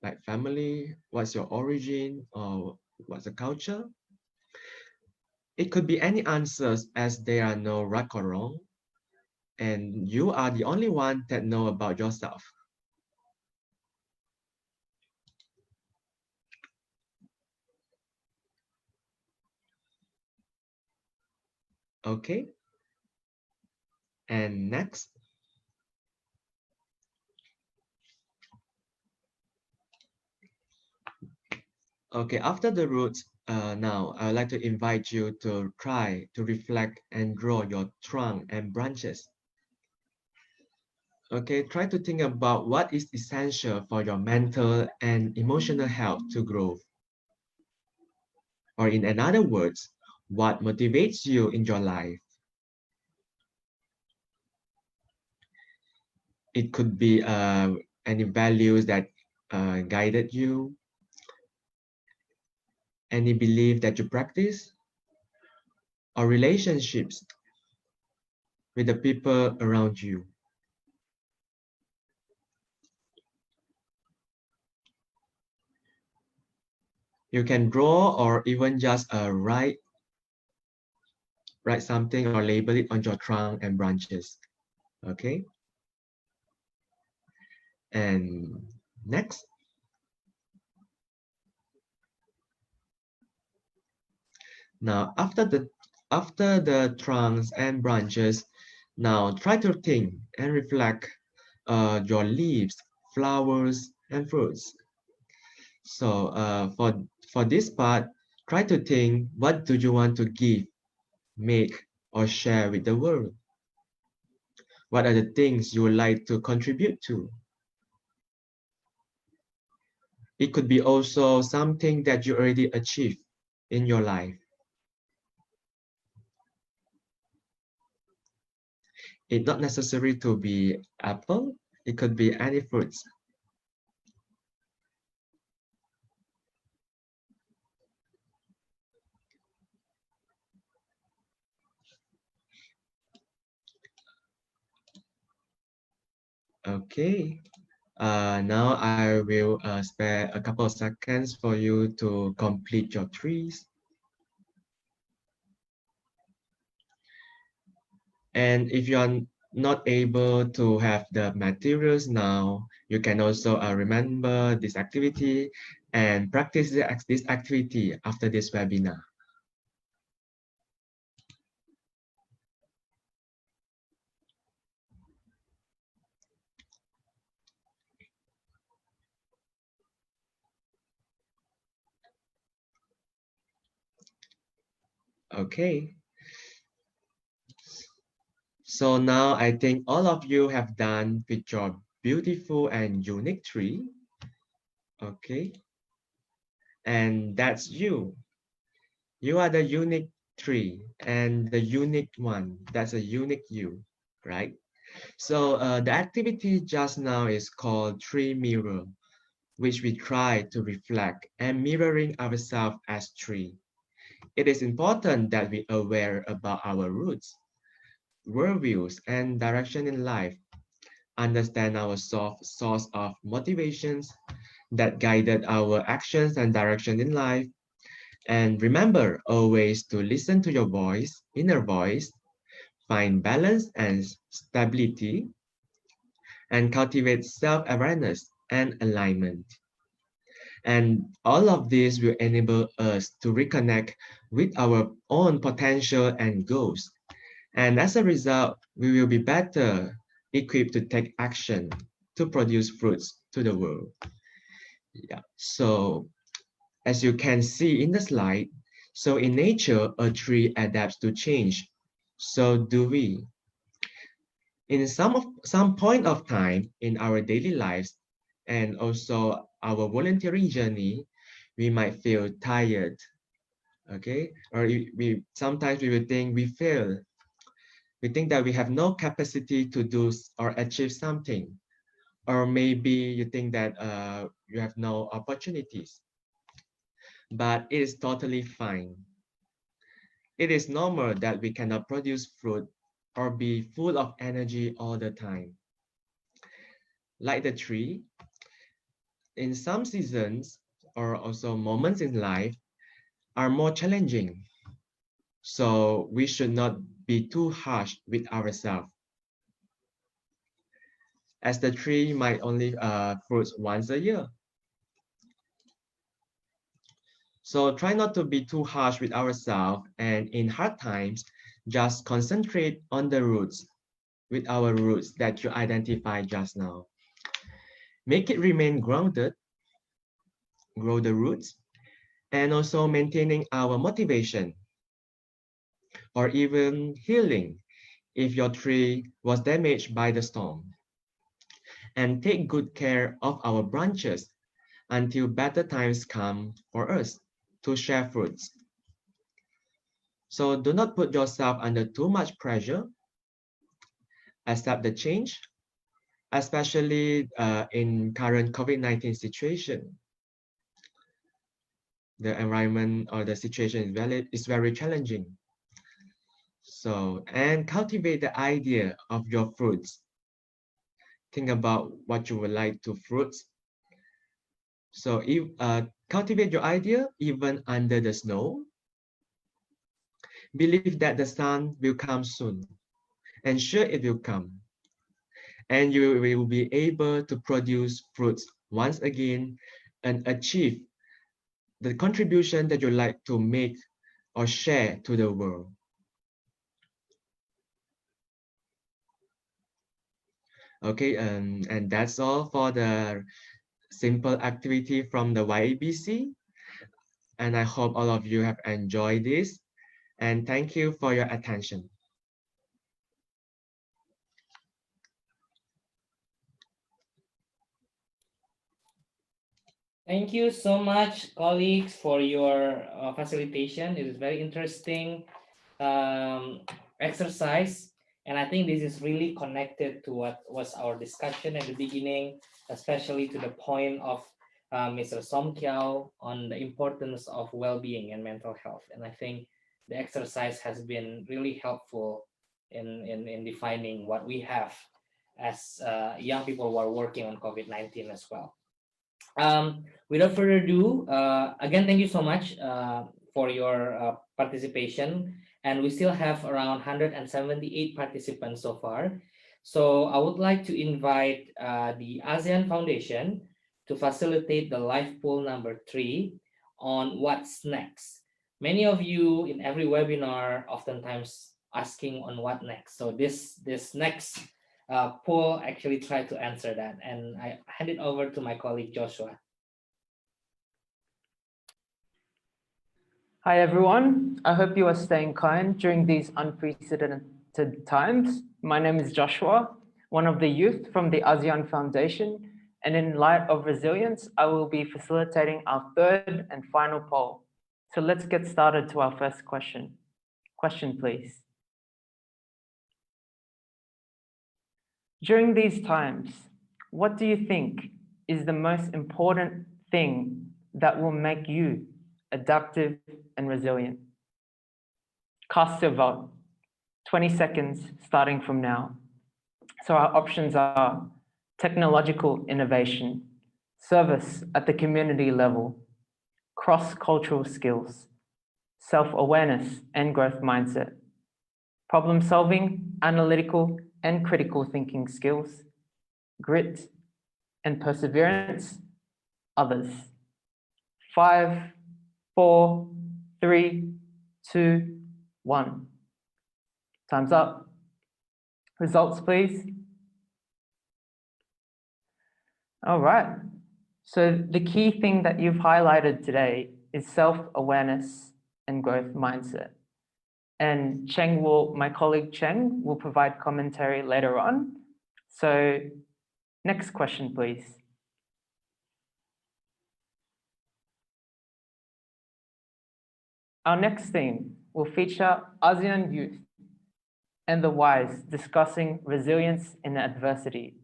Like family, what's your origin, or what's the culture? It could be any answers, as there are no right or wrong. And you are the only one that know about yourself. Okay. And next. Okay, after the roots, now I would like to invite you to try to reflect and draw your trunk and branches. Okay, try to think about what is essential for your mental and emotional health to grow. Or in other words, what motivates you in your life. It could be any values that guided you, any belief that you practice, or relationships with the people around you. You can draw or even just write something or label it on your trunk and branches. Okay. And next. Now, after the trunks and branches, now try to think and reflect your leaves, flowers, and fruits. So for this part, try to think, what do you want to give, make, or share with the world? What are the things you would like to contribute to? It could be also something that you already achieved in your life. It's not necessary to be apple. It could be any fruits. Okay. Now I will spare a couple of seconds for you to complete your trees. And if you are not able to have the materials now, you can also remember this activity and practice this activity after this webinar. Okay. So now I think all of you have done with your beautiful and unique tree. Okay. And that's you. You are the unique tree and the unique one. That's a unique you, right? So the activity just now is called tree mirror, which we try to reflect and mirroring ourselves as tree. It is important that we are aware about our roots, worldviews, and direction in life. Understand our source of motivations that guided our actions and direction in life. And remember always to listen to your voice, inner voice, find balance and stability, and cultivate self-awareness and alignment. And all of this will enable us to reconnect with our own potential and goals. And as a result, we will be better equipped to take action to produce fruits to the world. Yeah. So as you can see in the slide, so in nature, a tree adapts to change. So do we. In some point of time in our daily lives and also our volunteering journey, we might feel tired, okay? Or sometimes we will think we fail. We think that we have no capacity to do or achieve something. Or maybe you think that you have no opportunities. But it is totally fine. It is normal that we cannot produce fruit or be full of energy all the time. Like the tree, in some seasons or also moments in life are more challenging. So we should not be too harsh with ourselves. As the tree might only fruit once a year. So try not to be too harsh with ourselves, and in hard times, just concentrate on the roots, with our roots that you identified just now. Make it remain grounded, grow the roots, and also maintaining our motivation, or even healing if your tree was damaged by the storm. And take good care of our branches until better times come for us to share fruits. So do not put yourself under too much pressure. Accept the change, especially in current COVID-19 situation. The environment or the situation is very challenging. So, and cultivate the idea of your fruits. Think about what you would like to fruits. So if cultivate your idea even under the snow. Believe that the sun will come soon, and sure it will come. And you will be able to produce fruits once again and achieve the contribution that you like to make or share to the world? Okay, and that's all for the simple activity from the YABC. And I hope all of you have enjoyed this. And thank you for your attention. Thank you so much, colleagues, for your facilitation. It is very interesting exercise. And I think this is really connected to what was our discussion at the beginning, especially to the point of Mr. Som Kiao on the importance of well-being and mental health. And I think the exercise has been really helpful in defining what we have as young people who are working on COVID-19 as well. Without further ado, again, thank you so much for your participation. And we still have around 178 participants so far. So I would like to invite the ASEAN Foundation to facilitate the live poll number 3 on what's next. Many of you in every webinar oftentimes asking on what next. So this next poll actually try to answer that. And I hand it over to my colleague Joshua. Hi everyone, I hope you are staying kind during these unprecedented times. My name is Joshua, one of the youth from the ASEAN Foundation, and in light of resilience, I will be facilitating our third and final poll. So let's get started to our first question. Question, please. During these times, what do you think is the most important thing that will make you adaptive and resilient? Cast your vote. 20 seconds starting from now. So our options are technological innovation, service at the community level, cross-cultural skills, self-awareness and growth mindset, problem-solving, analytical and critical thinking skills, grit and perseverance, others. 5, 4, 3, 2, 1. Time's up. Results, please. All right. So the key thing that you've highlighted today is self-awareness and growth mindset. And my colleague Cheng will provide commentary later on. So next question, please. Our next theme will feature ASEAN youth and the wise discussing resilience in adversity.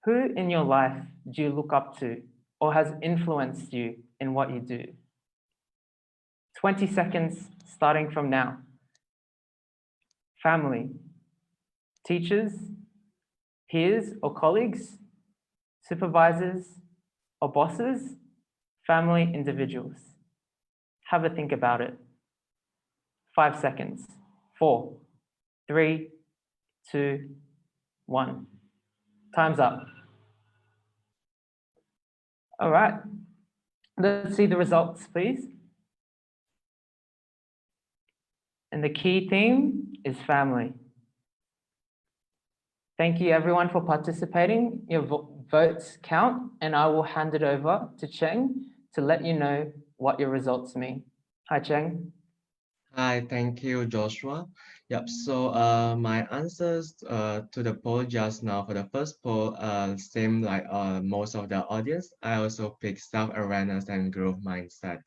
Who in your life do you look up to or has influenced you in what you do? 20 seconds starting from now. Family, teachers, peers or colleagues, supervisors or bosses, family individuals. Have a think about it. 5 seconds. 4, 3, 2, 1. Time's up. All right. Let's see the results, please. And the key theme is family. Thank you everyone for participating. Your votes count, and I will hand it over to Cheng to let you know what your results mean. Hi, Cheng. Hi, thank you, Joshua. Yep, so my answers to the poll just now for the first poll same like most of the audience. I also picked self-awareness and growth mindset.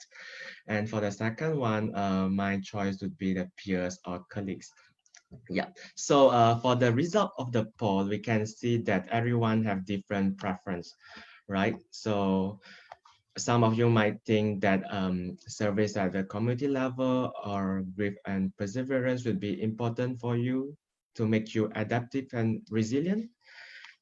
And for the second one, my choice would be the peers or colleagues. Yeah, so for the result of the poll, we can see that everyone have different preference, right? So some of you might think that service at the community level or grit and perseverance would be important for you to make you adaptive and resilient.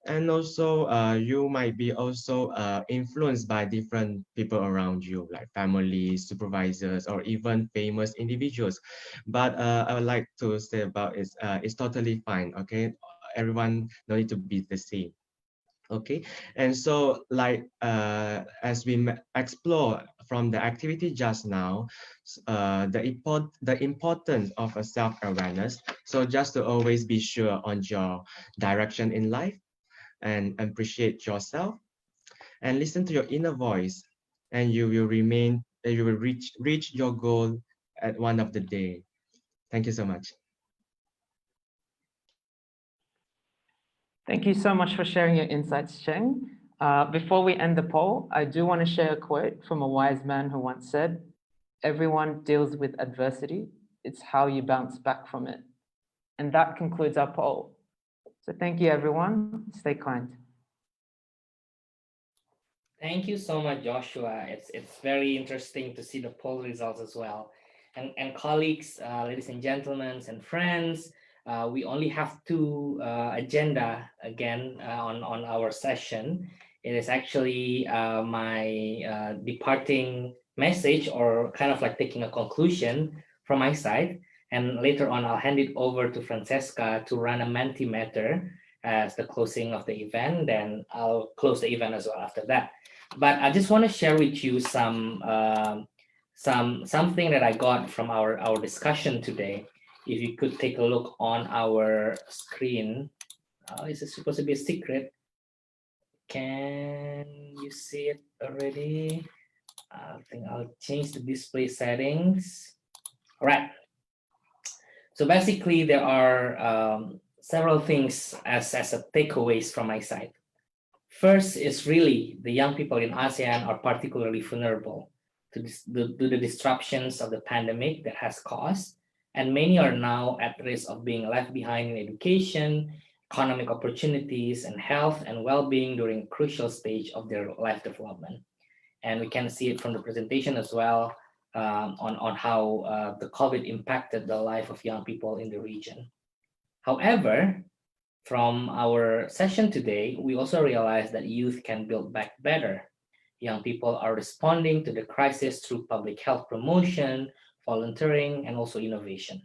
And also you might be also influenced by different people around you, like families, supervisors, or even famous individuals. But I would like to say about it's totally fine, okay? Everyone no need to be the same. Okay, and so like as we explore from the activity just now, the importance of a self-awareness. So just to always be sure on your direction in life and appreciate yourself and listen to your inner voice, and you will reach your goal at one of the day. Thank you so much. Thank you so much for sharing your insights, Cheng. Before we end the poll, I do want to share a quote from a wise man who once said, "Everyone deals with adversity. It's how you bounce back from it." And that concludes our poll. So thank you, everyone. Stay kind. Thank you so much, Joshua. It's very interesting to see the poll results as well. And colleagues, ladies and gentlemen and friends, we only have two agenda again on our session. It is actually my departing message, or kind of like taking a conclusion from my side. And later on, I'll hand it over to Francesca to run a Mentimeter as the closing of the event. Then I'll close the event as well after that. But I just want to share with you something that I got from our discussion today. If you could take a look on our screen. Is it supposed to be a secret? Can you see it already? I think I'll change the display settings. All right. So basically, there are several things as a takeaways from my side. First is really the young people in ASEAN are particularly vulnerable to the disruptions of the pandemic that has caused, and many are now at risk of being left behind in education, economic opportunities, and health and well-being during a crucial stage of their life development. And we can see it from the presentation as well on how the COVID impacted the life of young people in the region. However, from our session today, we also realized that youth can build back better. Young people are responding to the crisis through public health promotion, volunteering, and also innovation.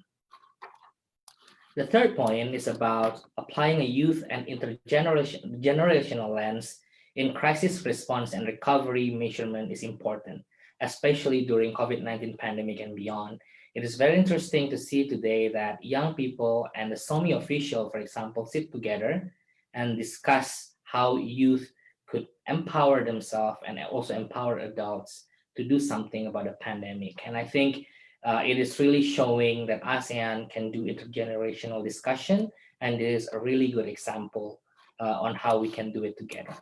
The third point is about applying a youth and intergenerational lens in crisis response and recovery measurement is important, especially during COVID-19 pandemic and beyond. It is very interesting to see today that young people and the SOMI official, for example, sit together and discuss how youth could empower themselves and also empower adults to do something about the pandemic. And I think it is really showing that ASEAN can do intergenerational discussion, and it is a really good example on how we can do it together.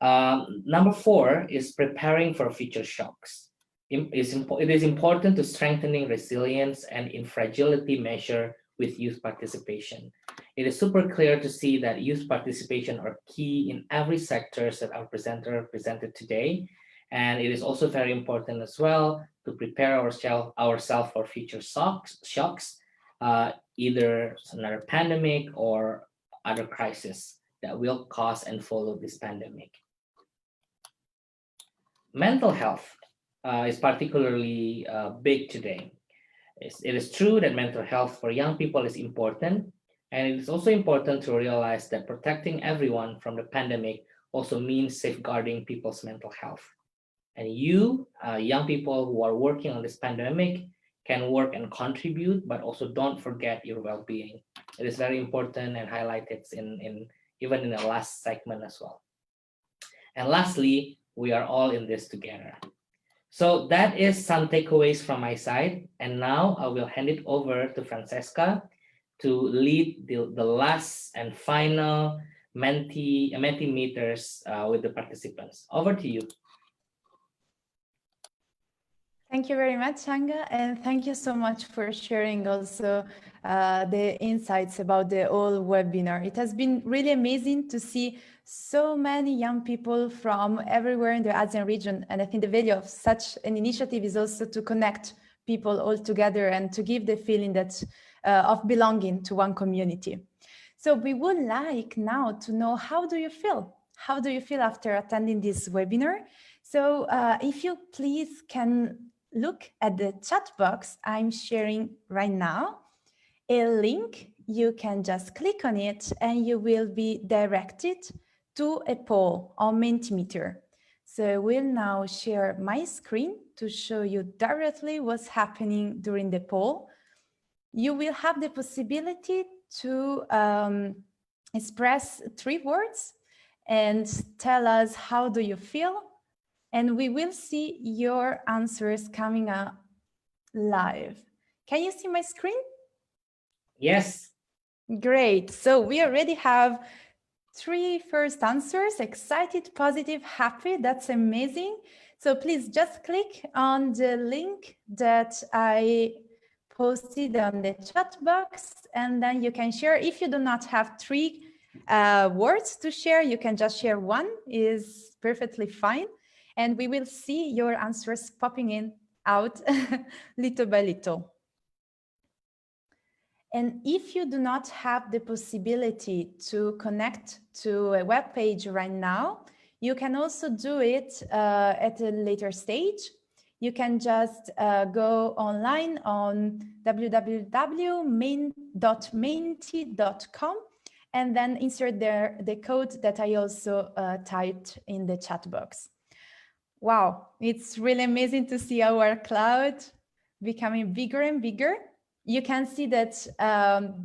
Number 4 is preparing for future shocks. It is important to strengthening resilience and in fragility measure with youth participation. It is super clear to see that youth participation are key in every sectors that our presenter presented today. And it is also very important as well to prepare ourselves for future shocks, either another pandemic or other crisis that will cause and follow this pandemic. Mental health is particularly big today. It is true that mental health for young people is important, and it is also important to realize that protecting everyone from the pandemic also means safeguarding people's mental health. And you, young people who are working on this pandemic, can work and contribute, but also don't forget your well-being. It is very important and highlighted even in the last segment as well. And lastly, we are all in this together. So that is some takeaways from my side. And now I will hand it over to Francesca to lead the last and final Mentimeters with the participants. Over to you. Thank you very much, Anga, and thank you so much for sharing also the insights about the whole webinar. It has been really amazing to see so many young people from everywhere in the ASEAN region, and I think the value of such an initiative is also to connect people all together and to give the feeling that of belonging to one community. So we would like now to know, how do you feel? How do you feel after attending this webinar? So if you please can look at the chat box I'm sharing right now, a link you can just click on it and you will be directed to a poll on Mentimeter. So I will now share my screen to show you directly what's happening during the poll. You will have the possibility to express 3 words and tell us how do you feel, and we will see your answers coming up live. Can you see my screen? Yes. Great. So we already have 3 first answers: excited, positive, happy. That's amazing. So please just click on the link that I posted on the chat box, and then you can share. If you do not have 3 words to share, you can just share 1, is perfectly fine. And we will see your answers popping in out little by little. And if you do not have the possibility to connect to a web page right now, you can also do it at a later stage. You can just go online on www.menti.com and then insert there the code that I also typed in the chat box. Wow, it's really amazing to see our cloud becoming bigger and bigger. You can see that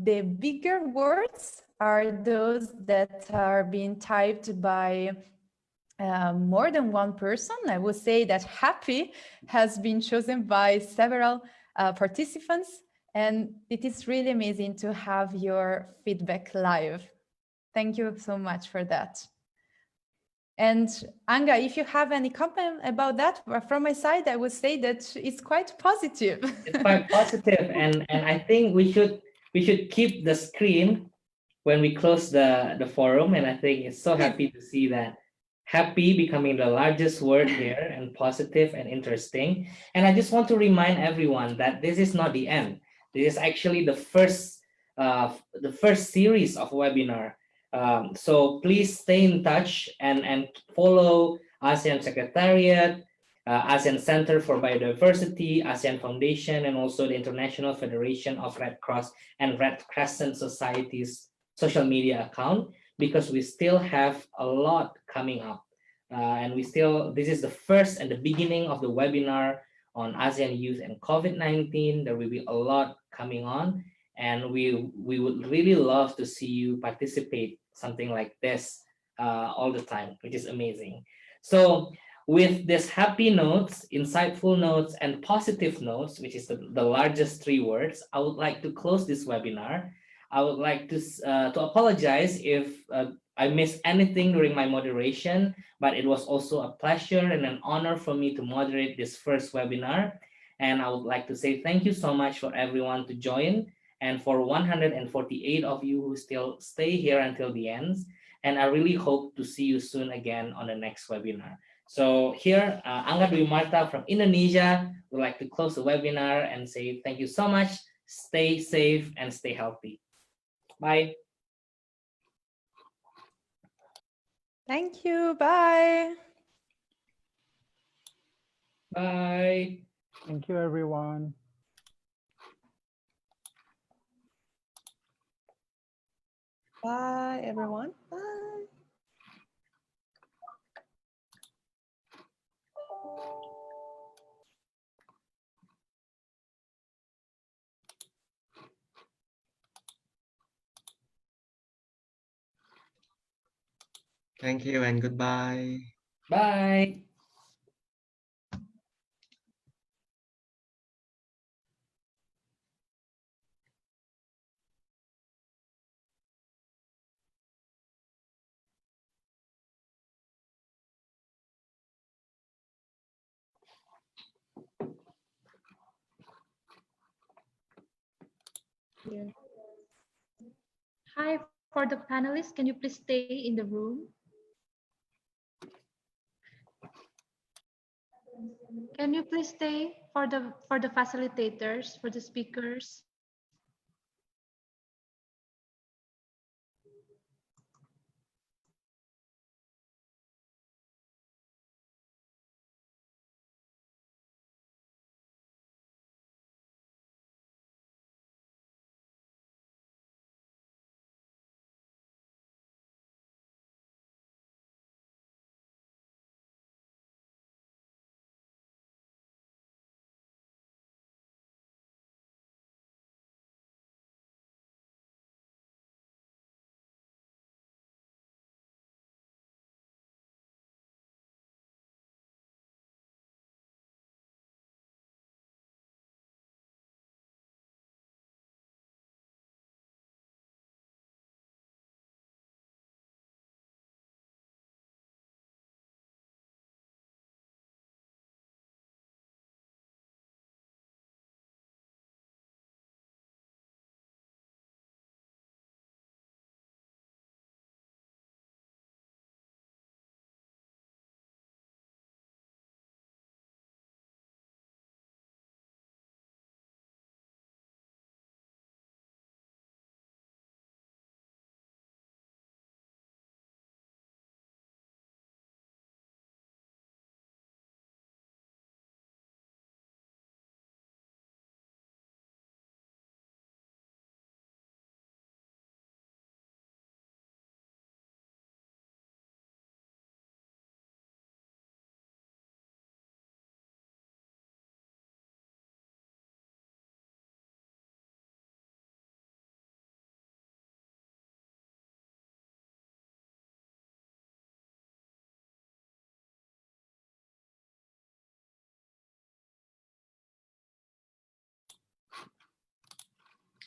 the bigger words are those that are being typed by more than 1 person. I would say that happy has been chosen by several participants, and it is really amazing to have your feedback live. Thank you so much for that. And Anga, if you have any comment about that, from my side, I would say that it's quite positive. It's quite positive, and I think we should keep the screen when we close the forum. And I think it's so happy to see that happy becoming the largest word here, and positive and interesting. And I just want to remind everyone that this is not the end. This is actually the first series of webinar. So please stay in touch and follow ASEAN Secretariat, ASEAN Center for Biodiversity, ASEAN Foundation, and also the International Federation of Red Cross and Red Crescent Society's social media account, because we still have a lot coming up. And this is the first and the beginning of the webinar on ASEAN youth and COVID-19. There will be a lot coming on, and we would really love to see you participate something like this all the time, which is amazing. So with this happy notes, insightful notes, and positive notes, which is the largest 3 words, I would like to close this webinar. I would like to apologize if I missed anything during my moderation, but it was also a pleasure and an honor for me to moderate this first webinar. And I would like to say thank you so much for everyone to join, and for 148 of you who still stay here until the end. And I really hope to see you soon again on the next webinar. So here, Angga Dwi Marta from Indonesia would like to close the webinar and say thank you so much. Stay safe and stay healthy. Bye. Thank you. Bye. Bye. Thank you, everyone. Bye, everyone. Bye. Thank you and goodbye. Bye. Yeah. Hi, for the panelists, can you please stay in the room? Can you please stay for the facilitators, for the speakers?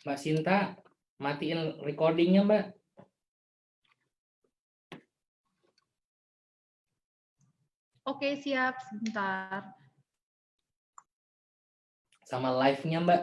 Mbak Sinta, matiin recordingnya, Mbak. Oke, siap. Sebentar. Sama live-nya, Mbak.